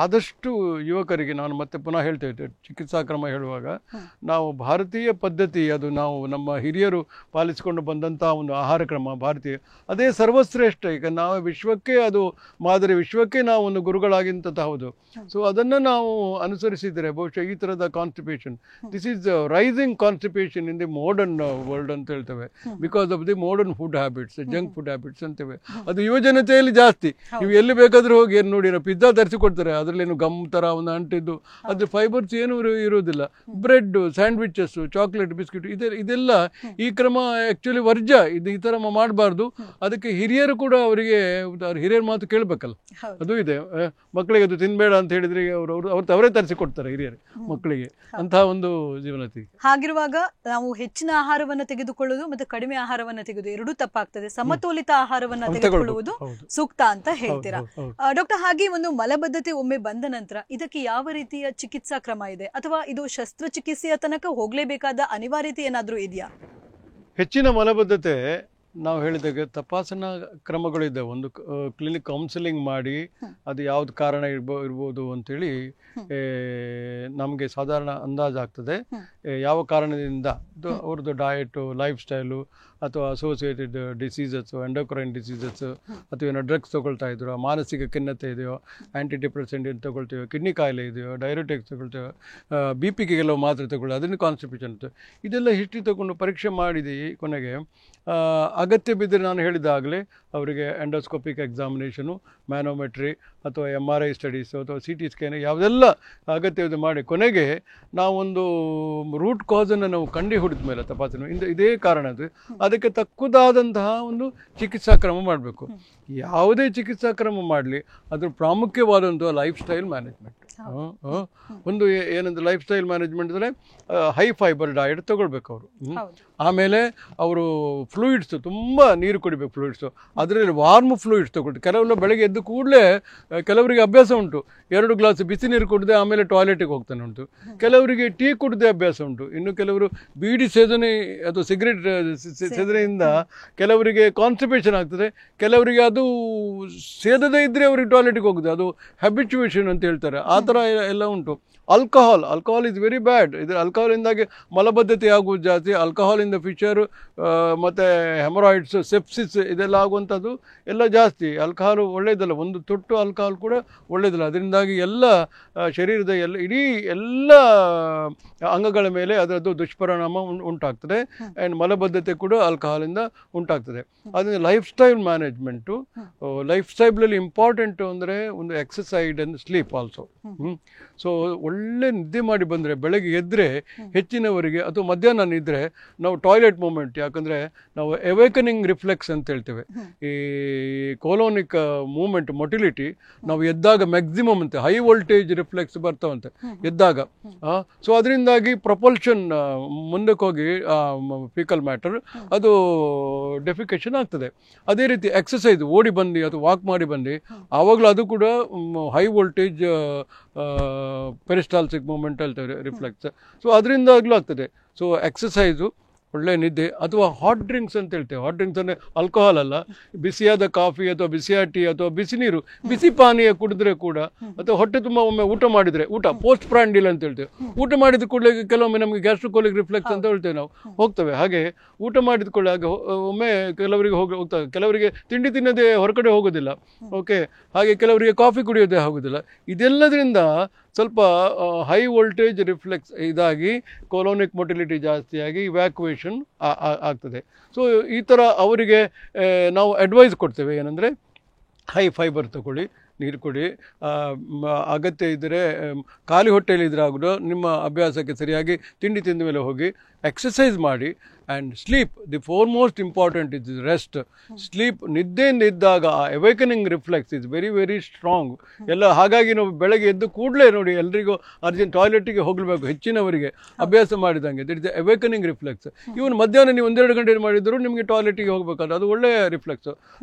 ಆದಷ್ಟು ಯುವಕರಿಗೆ, ನಾನು ಮತ್ತೆ ಪುನಃ ಹೇಳ್ತೇವೆ ಚಿಕಿತ್ಸಾ ಕ್ರಮ ಹೇಳುವಾಗ, ನಾವು ಭಾರತೀಯ ಪದ್ಧತಿ, ಅದು ನಾವು ನಮ್ಮ ಹಿರಿಯರು ಪಾಲಿಸಿಕೊಂಡು ಬಂದಂಥ ಒಂದು ಆಹಾರ ಕ್ರಮ ಭಾರತೀಯ, ಅದೇ ಸರ್ವಶ್ರೇಷ್ಠ. ಈಗ ನಾವು ವಿಶ್ವಕ್ಕೆ ಅದು ಮಾದರಿ, ವಿಶ್ವಕ್ಕೆ ನಾವು ಒಂದು ಗುರುಗಳಾಗಿಂತ ಹೌದು. ಸೊ ಅದನ್ನು ನಾವು ಅನುಸರಿಸಿದರೆ ಬಹುಶಃ ಈ ಥರದ constipation, this is rising constipation in the modern world ಅಂತ ಹೇಳ್ತೇವೆ, because of the modern food habits, junk food habits ಅಂತೇವೆ. ಅದು ಯುವ ಜನತೆಯಲ್ಲಿ ಜಾಸ್ತಿ. ನೀವು ಎಲ್ಲಿ ಬೇಕಾದರೂ ಹೋಗಿ ಏನು ನೋಡಿ, ಪಿಜ್ಜಾ ತರಿಸಿ ಕೊಡ್ತಾರೆ, ಅದರಲ್ಲೇನು ಗಮ್ ಥರ ಒಂದು ಅಂಟಿದ್ದು, ಅದು ಫೈಬರ್ಸ್ ಏನೂ ಇರೋದಿಲ್ಲ. ಬ್ರೆಡ್, ಸ್ಯಾಂಡ್ವಿಚಸ್ಸು, ಚಾಕ್ಲೇಟ್, ಬಿಸ್ಕಿಟ್ ಇದೆಲ್ಲ ಈ ಕ್ರಮ ಆ್ಯಕ್ಚುಲಿ ವರ್ಜ್ಯ. ಇದು ಈ ಥರ ಮಾಡಬಾರ್ದು. ಅದಕ್ಕೆ ಹಿರಿಯರು ಕೂಡ ಅವರಿಗೆ ಹಿರಿಯರ ಮಾತು ಕೇಳಬೇಕಲ್ಲ, ಅದು ಇದೆ. ಮಕ್ಕಳಿಗೆ ಅದು ತಿನ್ನಬೇಡ ಅಂತ ಹೇಳಿದ್ರೆ ಅವರೇ ತರಿಸಿ ಕೊಡ್ತಾರೆ ಹಿರಿಯರು ಮಕ್ಕಳಿಗೆ, ಅಂತಹ ಒಂದು ಜೀವನತಿ. ಹಾಗಿರುವಾಗ ನಾವು ಹೆಚ್ಚಿನ ಆಹಾರವನ್ನು ತೆಗೆದುಕೊಳ್ಳುವುದು ಮತ್ತು ಕಡಿಮೆ ಆಹಾರವನ್ನು ತೆಗೆದು ಎರಡೂ ತಪ್ಪಾಗ್ತದೆ. ಸಮತೋಲಿತ ಆಹಾರವನ್ನು ತೆಗೆದುಕೊಳ್ಳುವುದು ಸೂಕ್ತ ಅಂತ ಹೇಳ್ತೀರಾ ಡಾಕ್ಟರ್? ಹಾಗೆ ಒಂದು ಮಲಬದ್ಧತೆ ಒಮ್ಮೆ ಬಂದ ನಂತರ ಇದಕ್ಕೆ ಯಾವ ರೀತಿಯ ಚಿಕಿತ್ಸಾ ಕ್ರಮ ಇದೆ, ಅಥವಾ ಇದು ಶಸ್ತ್ರಚಿಕಿತ್ಸೆಯ ತನಕ ಹೋಗಲೇಬೇಕಾದ ಅನಿವಾರ್ಯತೆ ಏನಾದರೂ ಇದೆಯಾ? ಹೆಚ್ಚಿನ ಮಲಬದ್ಧತೆ ನಾವು ಹೇಳಿದಾಗೆ ತಪಾಸಣಾ ಕ್ರಮಗಳಿದೆ. ಒಂದು ಕ್ಲಿನಿಕ್ ಕೌನ್ಸಿಲಿಂಗ್ ಮಾಡಿ ಅದು ಯಾವ್ದು ಕಾರಣ ಇರ್ಬೋದು ಅಂತೇಳಿ ನಮಗೆ ಸಾಧಾರಣ ಅಂದಾಜಾಗ್ತದೆ. ಯಾವ ಕಾರಣದಿಂದ ಅವ್ರದ್ದು ಡಯಟು, ಲೈಫ್ ಸ್ಟೈಲು ಅಥವಾ ಅಸೋಸಿಯೇಟೆಡ್ ಡಿಸೀಸಸ್ಸು, ಎಂಡೋಕ್ರೈನ್ ಡಿಸೀಸಸ್ಸು, ಅಥವಾ ಏನೋ ಡ್ರಗ್ಸ್ ತೊಗೊಳ್ತಾ ಇದ್ರು, ಮಾನಸಿಕ ಖಿನ್ನತೆ ಇದೆಯೋ, ಆ್ಯಂಟಿ ಡಿಪ್ರೆಸೆಂಟ್ ಏನು ತೊಗೊಳ್ತೀವೋ, ಕಿಡ್ನಿ ಕಾಯಿಲೆ ಇದೆಯೋ, ಡೈರೆಟಿಕ್ಸ್ ತೊಗೊಳ್ತೀವೋ, ಬಿ ಪಿಗೆ ಕೆಲವು ಮಾತ್ರೆ ತೊಗೊಳ್ಳೋ, ಅದನ್ನು ಕಾನ್ಸ್ಟಿಪೇಷನ್ ಇತ್ತು. ಇದೆಲ್ಲ ಹಿಸ್ಟ್ರಿ ತೊಗೊಂಡು ಪರೀಕ್ಷೆ ಮಾಡಿದ್ದು ಕೊನೆಗೆ ಅಗತ್ಯ ಬಿದ್ದರೆ ನಾನು ಹೇಳಿದಾಗಲೇ ಅವರಿಗೆ ಎಂಡೋಸ್ಕೋಪಿಕ್ ಎಕ್ಸಾಮಿನೇಷನು, ಮ್ಯಾನೋಮೆಟ್ರಿ ಅಥವಾ MRI ಸ್ಟಡೀಸು ಅಥವಾ CT ಸ್ಕ್ಯಾನ್ ಯಾವುದೆಲ್ಲ ಅಗತ್ಯವಿದೆ ಮಾಡಿ ಕೊನೆಗೆ ನಾವೊಂದು ರೂಟ್ ಕಾಸನ್ನು ನಾವು ಕಂಡು ಹಿಡಿದ ಮೇಲೆ ತಪಾಸಣೆ ಇದೇ ಕಾರಣ ಅದು, ಅದಕ್ಕೆ ತಕ್ಕುದಾದಂತಹ ಒಂದು ಚಿಕಿತ್ಸಾ ಕ್ರಮ ಮಾಡಬೇಕು. ಯಾವುದೇ ಚಿಕಿತ್ಸಾ ಕ್ರಮ ಮಾಡಲಿ ಅದ್ರ ಪ್ರಾಮುಖ್ಯವಾದಂತಹ ಲೈಫ್ ಸ್ಟೈಲ್ ಮ್ಯಾನೇಜ್ಮೆಂಟ್. ಒಂದು ಏನಂದ್ರೆ ಲೈಫ್ ಸ್ಟೈಲ್ ಮ್ಯಾನೇಜ್ಮೆಂಟ್ ಅಂದರೆ ಹೈ ಫೈಬರ್ ಡಯಟ್ ತಗೊಳ್ಬೇಕು ಅವರು. ಆಮೇಲೆ ಅವರು ಫ್ಲೂಯಿಡ್ಸು ತುಂಬ ನೀರು ಕುಡಿಬೇಕು. ಫ್ಲೂಯಿಡ್ಸು ಅದರಲ್ಲಿ ವಾರ್ಮ್ ಫ್ಲೂಯಿಡ್ಸ್ ತಗೊಳ್ತಾರೆ. ಕೆಲವೆಲ್ಲ ಬೆಳಗ್ಗೆ ಎದ್ದು ಕೂಡಲೇ ಕೆಲವರಿಗೆ ಅಭ್ಯಾಸ ಉಂಟು 2 ಗ್ಲಾಸ್ ಬಿಸಿ ನೀರು ಕುಡಿದೆ ಆಮೇಲೆ ಟಾಯ್ಲೆಟಿಗೆ ಹೋಗ್ತಾನೆ ಉಂಟು. ಕೆಲವರಿಗೆ ಟೀ ಕುಡಿದೇ ಅಭ್ಯಾಸ ಉಂಟು. ಇನ್ನು ಕೆಲವರು ಬೀಡಿ ಸೇದನೆ ಅಥವಾ ಸಿಗರೇಟ್ ಸೇದನೆಯಿಂದ ಕೆಲವರಿಗೆ ಕಾನ್ಸ್ಟಿಪೇಷನ್ ಆಗ್ತದೆ. ಕೆಲವರಿಗೆ ಅದು ಸೇದದೇ ಇದ್ದರೆ ಅವರಿಗೆ ಟಾಯ್ಲೆಟಿಗೆ ಹೋಗುದು, ಅದು ಹ್ಯಾಬಿಚುಯೇಷನ್ ಅಂತ ಹೇಳ್ತಾರೆ. ಆ ಥರ ಎಲ್ಲ ಉಂಟು. Alcohol is very bad. ಇದು ಆಲ್ಕೋಹಾಲಿಂದಾಗಿ ಮಲಬದ್ಧತೆ ಆಗುವುದು ಜಾಸ್ತಿ. ಆಲ್ಕೋಹಾಲಿಂದ ಫಿಶರ್ ಮತ್ತು ಹೆಮರಾಯ್ಡ್ಸ್, ಸೆಪ್ಸಿಸ್ ಇದೆಲ್ಲ ಆಗುವಂಥದ್ದು ಎಲ್ಲ ಜಾಸ್ತಿ. ಆಲ್ಕೋಹಾಲು ಒಳ್ಳೆಯದಲ್ಲ, ಒಂದು ತೊಟ್ಟು ಆಲ್ಕೋಹಾಲ್ ಕೂಡ ಒಳ್ಳೆಯದಲ್ಲ. ಅದರಿಂದಾಗಿ ಎಲ್ಲ ಶರೀರದ ಇಡೀ ಎಲ್ಲ ಅಂಗಗಳ ಮೇಲೆ ಅದರದ್ದು ದುಷ್ಪರಿಣಾಮ ಉಂಟಾಗ್ತದೆ. ಆ್ಯಂಡ್ ಮಲಬದ್ಧತೆ ಕೂಡ ಆಲ್ಕೋಹಾಲಿಂದ ಉಂಟಾಗ್ತದೆ. ಅದರಿಂದ ಲೈಫ್ ಸ್ಟೈಲ್ ಮ್ಯಾನೇಜ್ಮೆಂಟು, ಲೈಫ್ ಸ್ಟೈಲಲ್ಲಿ ಇಂಪಾರ್ಟೆಂಟು ಅಂದರೆ ಒಂದು exercise and sleep also. So ಒಳ್ಳೆ ನಿದ್ದೆ ಮಾಡಿ ಬಂದರೆ ಬೆಳಗ್ಗೆ ಎದ್ದರೆ ಹೆಚ್ಚಿನವರಿಗೆ, ಅಥವಾ ಮಧ್ಯಾಹ್ನ ನಿದ್ರೆ ನಾವು ಟಾಯ್ಲೆಟ್ ಮೂಮೆಂಟ್, ಯಾಕಂದರೆ ನಾವು ಅವೇಕನಿಂಗ್ ರಿಫ್ಲೆಕ್ಸ್ ಅಂತ ಹೇಳ್ತೇವೆ. ಈ ಕೋಲೋನಿಕ್ ಮೂಮೆಂಟ್ ಮೊಟಿಲಿಟಿ ನಾವು ಎದ್ದಾಗ ಮ್ಯಾಕ್ಸಿಮಮ್ ಅಂತೆ ಹೈ ವೋಲ್ಟೇಜ್ ರಿಫ್ಲೆಕ್ಸ್ ಬರ್ತಾವಂತೆ ಎದ್ದಾಗ. ಸೊ ಅದರಿಂದಾಗಿ ಪ್ರಪಲ್ಷನ್ ಮುಂದಕ್ಕೆ ಹೋಗಿ ಫೀಕಲ್ ಮ್ಯಾಟರ್ ಅದು ಡೆಫಿಕೇಶನ್ ಆಗ್ತದೆ. ಅದೇ ರೀತಿ ಎಕ್ಸಸೈಸ್ ಓಡಿ ಬಂದು ಅಥವಾ ವಾಕ್ ಮಾಡಿ ಬಂದು ಆವಾಗಲೂ ಅದು ಕೂಡ ಹೈ ವೋಲ್ಟೇಜ್ ಪೆರಿಸ್ಟಾಲ್ಸಿಕ್ ಮೂಮೆಂಟ್ ಹೇಳ್ತೇವೆ ರಿಫ್ಲೆಕ್ಸ್. ಸೊ ಅದರಿಂದಾಗಲೂ ಆಗ್ತದೆ. ಸೊ ಎಕ್ಸಸೈಸು, ಒಳ್ಳೆ ನಿದ್ದೆ, ಅಥವಾ ಹಾಟ್ ಡ್ರಿಂಕ್ಸ್ ಅಂತ ಹೇಳ್ತೇವೆ. ಹಾಟ್ ಡ್ರಿಂಕ್ಸ್ ಅಂದರೆ ಆಲ್ಕೋಹಾಲ್ ಅಲ್ಲ, ಬಿಸಿಯಾದ ಕಾಫಿ ಅಥವಾ ಬಿಸಿಯಾದ ಟೀ ಅಥವಾ ಬಿಸಿ ನೀರು, ಬಿಸಿ ಪಾನೀಯ ಕುಡಿದ್ರೆ ಕೂಡ, ಅಥವಾ ಹೊಟ್ಟೆ ತುಂಬ ಒಮ್ಮೆ ಊಟ ಮಾಡಿದರೆ, ಊಟ ಪೋಸ್ಟ್ ಪ್ರಾಂಡಿಲ್ ಅಂತ ಹೇಳ್ತೇವೆ. ಊಟ ಮಾಡಿದ ಕೂಡಲೇ ಕೆಲವೊಮ್ಮೆ ನಮಗೆ ಗ್ಯಾಸ್ಟ್ರೋಕೋಲಿಕ್ ರಿಫ್ಲೆಕ್ಸ್ ಅಂತ ಹೇಳ್ತೇವೆ, ನಾವು ಹೋಗ್ತೇವೆ. ಹಾಗೆ ಊಟ ಮಾಡಿದ ಕೂಡಲೇ ಹಾಗೆ ಒಮ್ಮೆ ಕೆಲವರಿಗೆ ಹೋಗ್ತದೆ. ಕೆಲವರಿಗೆ ತಿಂಡಿ ತಿನ್ನೋದೇ ಹೊರಗಡೆ ಹೋಗೋದಿಲ್ಲ. ಓಕೆ, ಹಾಗೆ ಕೆಲವರಿಗೆ ಕಾಫಿ ಕುಡಿಯೋದೇ ಆಗೋದಿಲ್ಲ. ಇದೆಲ್ಲದರಿಂದ ಸ್ವಲ್ಪ ಹೈ ವೋಲ್ಟೇಜ್ ರಿಫ್ಲೆಕ್ಸ್ ಇದಾಗಿ ಕೊಲೋನಿಕ್ ಮೊಟಿಲಿಟಿ ಜಾಸ್ತಿಯಾಗಿ ಇವ್ಯಾಕ್ಯುವೇಷನ್ ಆಗ್ತದೆ. ಸೊ ಈ ಥರ ಅವರಿಗೆ ನಾವು ಅಡ್ವೈಸ್ ಕೊಡ್ತೇವೆ, ಏನಂದರೆ ಹೈ ಫೈಬರ್ ತಗೊಳ್ಳಿ, ನೀರು ಕುಡಿ, ಅಗತ್ಯ ಇದ್ದರೆ ಖಾಲಿ ಹೊಟ್ಟೆಯಲ್ಲಿದ್ದರೆ ಆಗೋದು ನಿಮ್ಮ ಅಭ್ಯಾಸಕ್ಕೆ ಸರಿಯಾಗಿ ತಿಂಡಿ ತಿಂದ ಮೇಲೆ ಹೋಗಿ ಎಕ್ಸಸೈಸ್ ಮಾಡಿ. And sleep, the foremost important is rest. Sleep, ನಿದ್ದೆಯಿಂದ ಇದ್ದಾಗ ಆ awakening reflex is very very strong ಎಲ್ಲ. ಹಾಗಾಗಿ ನಾವು ಬೆಳಗ್ಗೆ ಎದ್ದು ಕೂಡಲೇ ನೋಡಿ ಎಲ್ರಿಗೂ ಅರ್ಜೆಂಟ್ ಟಾಯ್ಲೆಟಿಗೆ ಹೋಗಬೇಕು, ಹೆಚ್ಚಿನವರಿಗೆ ಅಭ್ಯಾಸ ಮಾಡಿದಂಗೆ. That is awakening reflex. ಇವನು ಮಧ್ಯಾಹ್ನ ನೀವು 1-2 ಗಂಟೆ ಮಾಡಿದರೂ ನಿಮಗೆ ಟಾಯ್ಲೆಟಿಗೆ ಹೋಗಬೇಕಾದ್ರೆ ಅದು ಒಳ್ಳೆಯ ರಿಫ್ಲೆಕ್ಸು.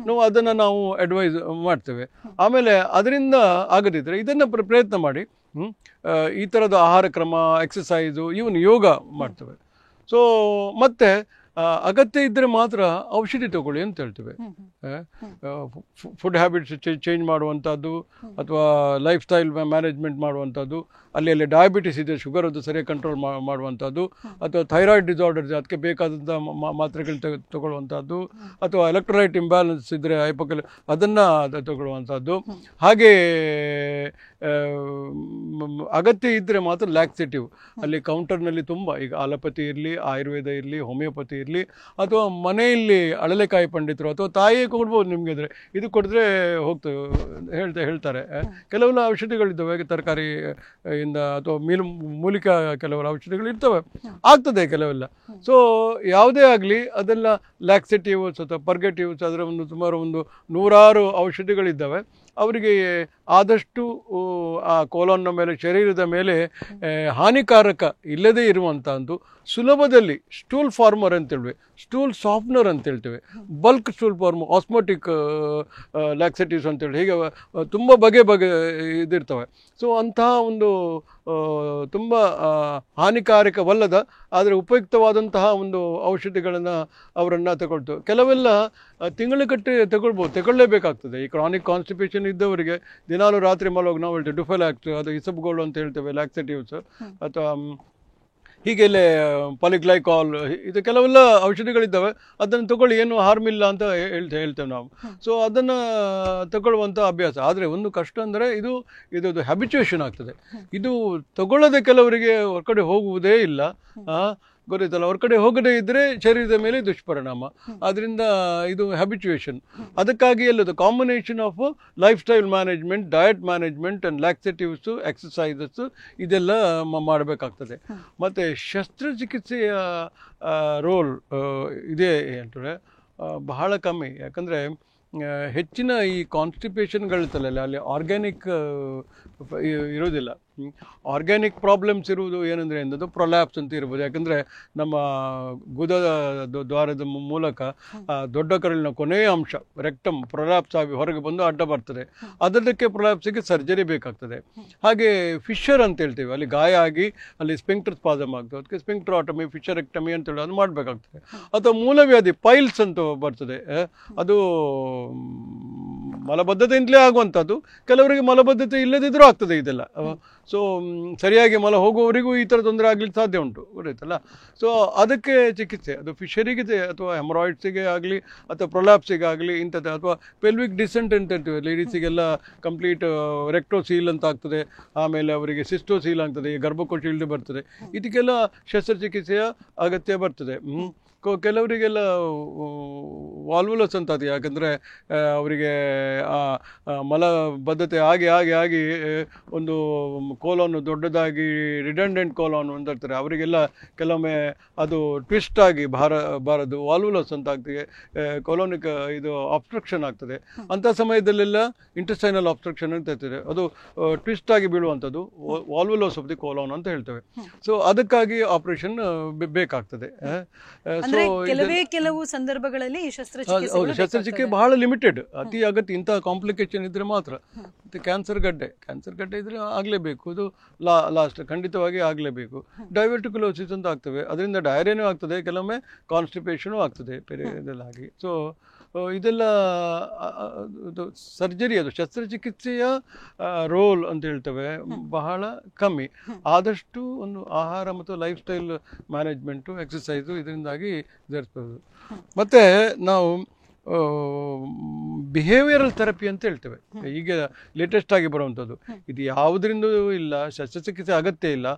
ಅದನ್ನು ನಾವು ಅಡ್ವೈಸ್ ಮಾಡ್ತೇವೆ. ಆಮೇಲೆ ಅದರಿಂದ ಆಗದಿದ್ದರೆ ಇದನ್ನು ಪ್ರಯತ್ನ ಮಾಡಿ. ಈ ಥರದ ಆಹಾರ ಕ್ರಮ, ಎಕ್ಸಸೈಸು, ಇವನು ಯೋಗ ಮಾಡ್ತೇವೆ. ಸೊ ಮತ್ತೆ ಅಗತ್ಯ ಇದ್ದರೆ ಮಾತ್ರ ಔಷಧಿ ತಗೊಳ್ಳಿ ಅಂತ ಹೇಳ್ತೇವೆ. ಫುಡ್ ಹ್ಯಾಬಿಟ್ಸ್ ಚೇಂಜ್ ಮಾಡುವಂಥದ್ದು, ಅಥವಾ ಲೈಫ್ ಸ್ಟೈಲ್ ಮ್ಯಾನೇಜ್ಮೆಂಟ್ ಮಾಡುವಂಥದ್ದು, ಅಲ್ಲಿ ಡಯಾಬಿಟಿಸ್ ಇದೆ, ಶುಗರ್ ಅದು ಸರಿಯಾಗಿ ಕಂಟ್ರೋಲ್ ಮಾಡುವಂಥದ್ದು, ಅಥವಾ ಥೈರಾಯ್ಡ್ ಡಿಸಾರ್ಡರ್ಸ್ ಅದಕ್ಕೆ ಬೇಕಾದಂಥ ಮಾತ್ರೆಗಳು ತಗೊಳ್ಳುವಂಥದ್ದು, ಅಥವಾ ಎಲೆಕ್ಟ್ರೋಲೈಟ್ ಇಂಬ್ಯಾಲೆನ್ಸ್ ಇದ್ದರೆ ಹೈಪೋಕಲ್ ಅದನ್ನು ತಗೊಳ್ಳುವಂಥದ್ದು. ಹಾಗೇ ಅಗತ್ಯ ಇದ್ದರೆ ಮಾತ್ರ ಲ್ಯಾಕ್ಸೇಟಿವ್. ಅಲ್ಲಿ ಕೌಂಟರ್ನಲ್ಲಿ ತುಂಬ, ಈಗ ಆಲೋಪತಿ ಇರಲಿ, ಆಯುರ್ವೇದ ಇರಲಿ, ಹೋಮಿಯೋಪತಿ ಇರಲಿ, ಅಥವಾ ಮನೆಯಲ್ಲಿ ಅಳಲೆಕಾಯಿ ಪಂಡಿತರು ಅಥವಾ ತಾಯಿಯೇ ಕೊಡ್ಬೋದು ನಿಮಗೆ. ಇದ್ರೆ ಇದು ಕೊಡಿದ್ರೆ ಹೋಗ್ತದೆ ಹೇಳ್ತಾರೆ. ಕೆಲವೆಲ್ಲ ಔಷಧಿಗಳಿದ್ದಾವೆ ತರಕಾರಿ ಇಂದ, ಅಥವಾ ಮೂಲಿಕಾ ಕೆಲವೆಲ್ಲ ಔಷಧಿಗಳು ಇರ್ತವೆ, ಆಗ್ತದೆ ಕೆಲವೆಲ್ಲ. ಸೊ ಯಾವುದೇ ಆಗಲಿ ಅದೆಲ್ಲ ಲ್ಯಾಕ್ಸೇಟಿವ್ಸ್ ಅಥವಾ ಪರ್ಗೇಟಿವ್ಸ್, ಅದರ ಸುಮಾರು 100 ಔಷಧಿಗಳಿದ್ದಾವೆ. ಅವರಿಗೆ ಆದಷ್ಟು ಆ ಕೋಲಾನ್ನ ಮೇಲೆ, ಶರೀರದ ಮೇಲೆ ಹಾನಿಕಾರಕ ಇಲ್ಲದೇ ಇರುವಂಥದ್ದು ಸುಲಭದಲ್ಲಿ ಸ್ಟೂಲ್ ಫಾರ್ಮರ್ ಅಂತೇಳ್ವೆ, ಸ್ಟೂಲ್ ಸಾಫ್ಟ್ನರ್ ಅಂತ ಹೇಳ್ತೇವೆ, ಬಲ್ಕ್ ಸ್ಟೂಲ್ ಫಾರ್ಮರ್, ಆಸ್ಮೋಟಿಕ್ ಲ್ಯಾಕ್ಸೆಟಿವ್ಸ್ ಅಂತೇಳಿ, ಹೀಗೆ ತುಂಬ ಬಗೆ ಇದಿರ್ತವೆ. ಸೊ ಅಂತಹ ಒಂದು ತುಂಬ ಹಾನಿಕಾರಕವಲ್ಲದ ಆದರೆ ಉಪಯುಕ್ತವಾದಂತಹ ಒಂದು ಔಷಧಿಗಳನ್ನು ಅವರನ್ನು ತಗೊಳ್ತೇವೆ. ಕೆಲವೆಲ್ಲ ತಿಂಗಳಗಟ್ಟೆ ತಗೊಳ್ಳೇಬೇಕಾಗ್ತದೆ. ಈ ಕ್ರಾನಿಕ್ ಕಾನ್ಸ್ಟಿಪೇಷನ್ ಇದ್ದವರಿಗೆ ದಿನಾಲು ರಾತ್ರಿ ಮಲಗಿ ನಾವು ಹೇಳ್ತೇವೆ ಡುಫೆಲಾಕ್ಸ್, ಅದು ಇಸಬ್ಗೋಲ್ಡ್ ಅಂತ ಹೇಳ್ತೇವೆ, ಲ್ಯಾಕ್ಸೆಟಿವ್ಸ್, ಅಥವಾ ಹೀಗೆಲ್ಲೇ ಪಾಲಿಗ್ಲೈಕಾಲ್, ಇದು ಕೆಲವೆಲ್ಲ ಔಷಧಿಗಳಿದ್ದಾವೆ. ಅದನ್ನು ತಗೊಳ್ಳಿ, ಏನು ಹಾರ್ಮ್ ಇಲ್ಲ ಅಂತ ಹೇಳ್ತೇವೆ ನಾವು. ಸೊ ಅದನ್ನು ತಗೊಳ್ಳುವಂಥ ಅಭ್ಯಾಸ. ಆದರೆ ಒಂದು ಕಷ್ಟ ಅಂದರೆ ಇದು ಹ್ಯಾಬಿಚುಯೇಷನ್ ಆಗ್ತದೆ. ಇದು ತಗೊಳ್ಳದೆ ಕೆಲವರಿಗೆ ಹೊರಗಡೆ ಹೋಗುವುದೇ ಇಲ್ಲ, ಗೊತ್ತಾಯ್ತಲ್ಲ. ಹೊರಗಡೆ ಹೋಗದೇ ಇದ್ದರೆ ಶರೀರದ ಮೇಲೆ ದುಷ್ಪರಿಣಾಮ. ಆದ್ದರಿಂದ ಇದು ಹ್ಯಾಬಿಚುಯೇಷನ್. ಅದಕ್ಕಾಗಿ ಎಲ್ಲದು combination of lifestyle management, diet management and laxatives, exercises ಇದೆಲ್ಲ ಮಾಡಬೇಕಾಗ್ತದೆ. ಮತ್ತು ಶಸ್ತ್ರಚಿಕಿತ್ಸೆಯ ರೋಲ್ ಇದೆ ಅಂತಂದರೆ ಬಹಳ ಕಮ್ಮಿ. ಯಾಕಂದರೆ ಹೆಚ್ಚಿನ ಈ ಕಾನ್ಸ್ಟಿಪೇಷನ್ಗಳಿರ್ತಲ್ಲ, ಅಲ್ಲಿ ಆರ್ಗ್ಯಾನಿಕ್ ಇರೋದಿಲ್ಲ. ಆರ್ಗ್ಯಾನಿಕ್ ಪ್ರಾಬ್ಲಮ್ಸ್ ಇರುವುದು ಏನಂದರೆ ಎಂಥದ್ದು ಪ್ರೊಲ್ಯಾಪ್ಸ್ ಅಂತ ಇರ್ಬೋದು. ಯಾಕಂದರೆ ನಮ್ಮ ಗುದದ ದ್ವಾರದ ಮೂಲಕ ದೊಡ್ಡ ಕರಳಿನ ಕೊನೆಯ ಅಂಶ ರೆಕ್ಟಮ್ ಪ್ರೊಲ್ಯಾಪ್ಸ್ ಆಗಿ ಹೊರಗೆ ಬಂದು ಅಡ್ಡ ಬರ್ತದೆ. ಅದಕ್ಕೆ ಪ್ರೊಲ್ಯಾಪ್ಸಿಗೆ ಸರ್ಜರಿ ಬೇಕಾಗ್ತದೆ. ಹಾಗೆ ಫಿಶರ್ ಅಂತ ಹೇಳ್ತೀವಿ, ಅಲ್ಲಿ ಗಾಯ ಆಗಿ ಅಲ್ಲಿ ಸ್ಪಿಂಕ್ಟರ್ ಸ್ಪಾಸಮ್ ಆಗ್ತದೆ, ಅದಕ್ಕೆ ಸ್ಪಿಂಕ್ಟ್ರಾಟಮಿ, ಫಿಶರೆಕ್ಟಮಿ ಅಂತೇಳಿ ಅದು ಮಾಡಬೇಕಾಗ್ತದೆ. ಅಥವಾ ಮೂಲವ್ಯಾಧಿ ಪೈಲ್ಸ್ ಅಂತ ಬರ್ತದೆ, ಅದು ಮಲಬದ್ಧತೆಯಿಂದಲೇ ಆಗುವಂಥದ್ದು. ಕೆಲವರಿಗೆ ಮಲಬದ್ಧತೆ ಇಲ್ಲದಿದ್ದರೂ ಆಗ್ತದೆ ಇದೆಲ್ಲ. ಸೊ ಸರಿಯಾಗಿ ಮಲ ಹೋಗುವವರಿಗೂ ಈ ಥರ ತೊಂದರೆ ಆಗಲಿಕ್ಕೆ ಸಾಧ್ಯ ಉಂಟು, ಗೊತ್ತಾಯ್ತಲ್ಲ. ಸೊ ಅದಕ್ಕೆ ಚಿಕಿತ್ಸೆ, ಅದು ಫಿಶರಿಗೆ ಅಥವಾ ಹೆಮರಾಯ್ಡ್ಸಿಗೆ ಆಗಲಿ ಅಥವಾ ಪ್ರೊಲ್ಯಾಪ್ಸಿಗೆ ಆಗಲಿ ಇಂಥದ್ದು, ಅಥವಾ ಪೆಲ್ವಿಕ್ ಡಿಸೆಂಟ್ ಅಂತ ಹೇಳ್ತೀವಿ, ಲೇಡೀಸಿಗೆಲ್ಲ ಕಂಪ್ಲೀಟ್ ರೆಕ್ಟೋಸೀಲ್ ಅಂತ ಆಗ್ತದೆ, ಆಮೇಲೆ ಅವರಿಗೆ ಸಿಸ್ಟೋಸೀಲ್ ಆಗ್ತದೆ, ಗರ್ಭಕೋಶ ಇಳಿದು ಬರ್ತದೆ. ಇದಕ್ಕೆಲ್ಲ ಶಸ್ತ್ರಚಿಕಿತ್ಸೆಯ ಅಗತ್ಯ ಬರ್ತದೆ. ಕೆಲವರಿಗೆಲ್ಲ ವಾಲ್ವುಲಸ್ ಅಂತ ಅದು, ಯಾಕಂದರೆ ಅವರಿಗೆ ಮಲಬದ್ಧತೆ ಆಗಿ ಒಂದು ಕೋಲೋನು ದೊಡ್ಡದಾಗಿ ರಿಡಂಡೆಂಟ್ ಕೋಲೋನು ಅಂತ ಹೇಳ್ತಾರೆ, ಅವರಿಗೆಲ್ಲ ಕೆಲವೊಮ್ಮೆ ಅದು ಟ್ವಿಸ್ಟ್ ಆಗಿ ಬಾರದು ವಾಲ್ವುಲಸ್ ಅಂತ ಆಗ್ತದೆ, ಕೋಲೋನಿಕ್ ಇದು ಅಬ್ಸ್ಟ್ರಕ್ಷನ್ ಆಗ್ತದೆ. ಅಂಥ ಸಮಯದಲ್ಲೆಲ್ಲ ಇಂಟೆಸ್ಟೈನಲ್ ಅಬ್ಸ್ಟ್ರಕ್ಷನ್ ಅಂತ ಹೇಳ್ತಾರೆ, ಅದು ಟ್ವಿಸ್ಟ್ ಆಗಿ ಬೀಳುವಂಥದ್ದು ವಾಲ್ವುಲಸ್ ಆಫ್ ದಿ ಕೋಲೋನ್ ಅಂತ ಹೇಳ್ತೇವೆ. ಸೊ ಅದಕ್ಕಾಗಿ ಆಪರೇಷನ್ ಬೇಕಾಗ್ತದೆ. ಕೆಲವು ಸಂದರ್ಭಗಳಲ್ಲಿ ಶಸ್ತ್ರಚಿಕಿತ್ಸೆ ಬಹಳ ಲಿಮಿಟೆಡ್, ಅತಿ ಅಗತ್ಯ ಇಂತಹ ಕಾಂಪ್ಲಿಕೇಶನ್ ಇದ್ರೆ ಮಾತ್ರ. ಮತ್ತು ಕ್ಯಾನ್ಸರ್ ಗಡ್ಡೆ ಇದ್ರೆ ಆಗಲೇಬೇಕು, ಅದು ಲಾಸ್ಟ್ ಖಂಡಿತವಾಗಿ ಆಗಲೇಬೇಕು. ಡೈವರ್ಟಿಕ್ಯುಲೋಸಿಸ್ ಅಂತ ಆಗ್ತವೆ, ಅದರಿಂದ ಡಯರಿಯಾನೂ ಆಗ್ತದೆ, ಕೆಲವೊಮ್ಮೆ ಕಾನ್ಸ್ಟಿಪೇಷನು ಆಗ್ತದೆ ಪೆರಿಯದಲ್ಲಾಗಿ. ಸೊ ಇದೆಲ್ಲ ಸರ್ಜರಿ, ಅದು ಶಸ್ತ್ರಚಿಕಿತ್ಸೆಯ ರೋಲ್ ಅಂತ ಹೇಳ್ತೇವೆ ಬಹಳ ಕಮ್ಮಿ. ಆದಷ್ಟು ಒಂದು ಆಹಾರ ಮತ್ತು ಲೈಫ್ ಸ್ಟೈಲ್ ಮ್ಯಾನೇಜ್ಮೆಂಟು, ಎಕ್ಸಸೈಸು ಇದರಿಂದಾಗಿ ಧರಿಸ್ಬೋದು. ಮತ್ತು ನಾವು ಬಿಹೇವಿಯರಲ್ ಥೆರಪಿ ಅಂತ ಹೇಳ್ತೇವೆ, ಈಗ ಲೇಟೆಸ್ಟ್ ಆಗಿ ಬರುವಂಥದ್ದು. ಇದು ಯಾವುದರಿಂದೂ ಇಲ್ಲ, ಶಸ್ತ್ರಚಿಕಿತ್ಸೆ ಅಗತ್ಯ ಇಲ್ಲ.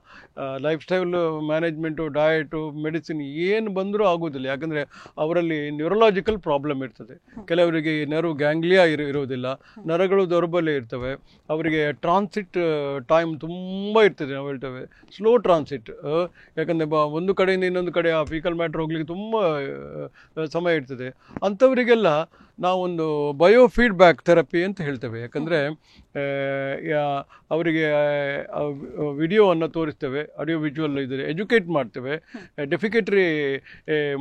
Life style management, diet, medicine ಏನು ಬಂದರೂ ಆಗೋದಿಲ್ಲ. ಯಾಕಂದರೆ ಅವರಲ್ಲಿ ನ್ಯೂರಲಾಜಿಕಲ್ ಪ್ರಾಬ್ಲಮ್ ಇರ್ತದೆ. ಕೆಲವರಿಗೆ ನರ್ವ್ ಗ್ಯಾಂಗ್ಲಿಯಾ ಇರೋದಿಲ್ಲ, ನರಗಳು ದೌರ್ಬಲ್ಯ ಇರ್ತವೆ, ಅವರಿಗೆ ಟ್ರಾನ್ಸಿಟ್ ಟೈಮ್ ತುಂಬ ಇರ್ತದೆ, ನಾವು ಹೇಳ್ತೇವೆ ಸ್ಲೋ ಟ್ರಾನ್ಸಿಟ್. ಯಾಕಂದರೆ ಒಂದು ಕಡೆಯಿಂದ ಇನ್ನೊಂದು ಕಡೆ ಆ ಫೀಕಲ್ ಮ್ಯಾಟ್ರ್ ಹೋಗ್ಲಿಕ್ಕೆ ತುಂಬ ಸಮಯ ಇರ್ತದೆ. ಅಂಥವರಿಗೆಲ್ಲ ನಾವೊಂದು ಬಯೋಫೀಡ್ಬ್ಯಾಕ್ ಥೆರಪಿ ಅಂತ ಹೇಳ್ತೇವೆ. ಯಾಕಂದರೆ ಅವರಿಗೆ ವಿಡಿಯೋವನ್ನು ತೋರಿಸ್ತೇವೆ, ಆಡಿಯೋ ವಿಜುವಲ್ ಇದ್ರೆ ಎಜುಕೇಟ್ ಮಾಡ್ತೇವೆ, ಡೆಫಿಕೇಟ್ರಿ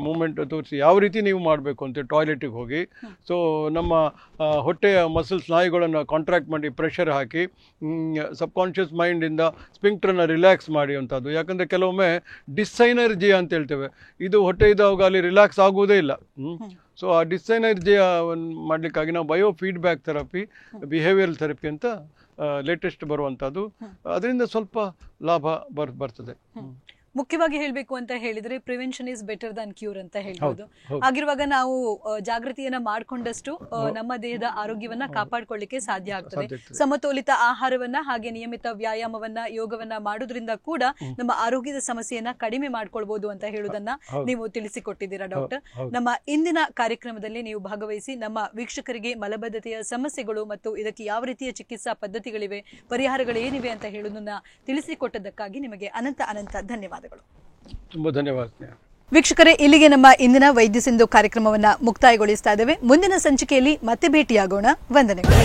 ಮೂಮೆಂಟ್ ತೋರಿಸಿ ಯಾವ ರೀತಿ ನೀವು ಮಾಡಬೇಕು ಅಂತ ಟಾಯ್ಲೆಟಿಗೆ ಹೋಗಿ. ಸೊ ನಮ್ಮ ಹೊಟ್ಟೆಯ ಮಸಲ್ ಸ್ನಾಯುಗಳನ್ನು ಕಾಂಟ್ರಾಕ್ಟ್ ಮಾಡಿ ಪ್ರೆಷರ್ ಹಾಕಿ ಸಬ್ಕಾನ್ಷಿಯಸ್ ಮೈಂಡಿಂದ ಸ್ಪಿಂಕ್ಟ್ರನ್ನು ರಿಲ್ಯಾಕ್ಸ್ ಮಾಡಿ ಅಂಥದ್ದು. ಯಾಕಂದರೆ ಕೆಲವೊಮ್ಮೆ ಡಿಸ್ಸೈನರ್ಜಿ ಅಂತ ಹೇಳ್ತೇವೆ, ಇದು ಹೊಟ್ಟೆ ಇದ್ದಾಗ ಅಲ್ಲಿ ರಿಲ್ಯಾಕ್ಸ್ ಆಗುವುದೇ ಇಲ್ಲ. ಸೊ ಆ ಡಿಸ್ಸೈನರ್ಜಿಯ ಮಾಡಲಿಕ್ಕಾಗಿ ನಾವು bio feedback therapy, behavioural therapy ಅಂತ ಲೇಟೆಸ್ಟ್ ಬರುವಂಥದ್ದು. ಅದರಿಂದ ಸ್ವಲ್ಪ ಲಾಭ ಬರ್ತದೆ. ಮುಖ್ಯವಾಗಿ ಹೇಳಬೇಕು ಅಂತ ಹೇಳಿದ್ರೆ prevention is better than cure ಅಂತ ಹೇಳ್ಬೋದು. ಹಾಗಿರುವಾಗ ನಾವು ಜಾಗೃತಿಯನ್ನ ಮಾಡಿಕೊಂಡಷ್ಟು ನಮ್ಮ ದೇಹದ ಆರೋಗ್ಯವನ್ನ ಕಾಪಾಡಿಕೊಳ್ಳಿಕ್ಕೆ ಸಾಧ್ಯ ಆಗ್ತದೆ. ಸಮತೋಲಿತ ಆಹಾರವನ್ನ ಹಾಗೆ ನಿಯಮಿತ ವ್ಯಾಯಾಮವನ್ನ, ಯೋಗವನ್ನ ಮಾಡೋದ್ರಿಂದ ಕೂಡ ನಮ್ಮ ಆರೋಗ್ಯದ ಸಮಸ್ಯೆಯನ್ನ ಕಡಿಮೆ ಮಾಡ್ಕೊಳ್ಬಹುದು ಅಂತ ಹೇಳುವುದನ್ನ ನೀವು ತಿಳಿಸಿಕೊಟ್ಟಿದ್ದೀರಾ ಡಾಕ್ಟರ್. ನಮ್ಮ ಇಂದಿನ ಕಾರ್ಯಕ್ರಮದಲ್ಲಿ ನೀವು ಭಾಗವಹಿಸಿ ನಮ್ಮ ವೀಕ್ಷಕರಿಗೆ ಮಲಬದ್ಧತೆಯ ಸಮಸ್ಯೆಗಳು ಮತ್ತು ಇದಕ್ಕೆ ಯಾವ ರೀತಿಯ ಚಿಕಿತ್ಸಾ ಪದ್ಧತಿಗಳಿವೆ, ಪರಿಹಾರಗಳು ಏನಿವೆ ಅಂತ ಹೇಳುವುದನ್ನ ತಿಳಿಸಿಕೊಟ್ಟದಕ್ಕಾಗಿ ನಿಮಗೆ ಅನಂತ ಧನ್ಯವಾದಗಳು. ತುಂಬ ಧನ್ಯವಾದ. ವೀಕ್ಷಕರೇ, ಇಲ್ಲಿಗೆ ನಮ್ಮ ಇಂದಿನ ವೈದ್ಯ ಸಿಂಧು ಕಾರ್ಯಕ್ರಮವನ್ನ ಮುಕ್ತಾಯಗೊಳಿಸ್ತಾ ಇದ್ದೇವೆ. ಮುಂದಿನ ಸಂಚಿಕೆಯಲ್ಲಿ ಮತ್ತೆ ಭೇಟಿಯಾಗೋಣ. ವಂದನೆಗಳು.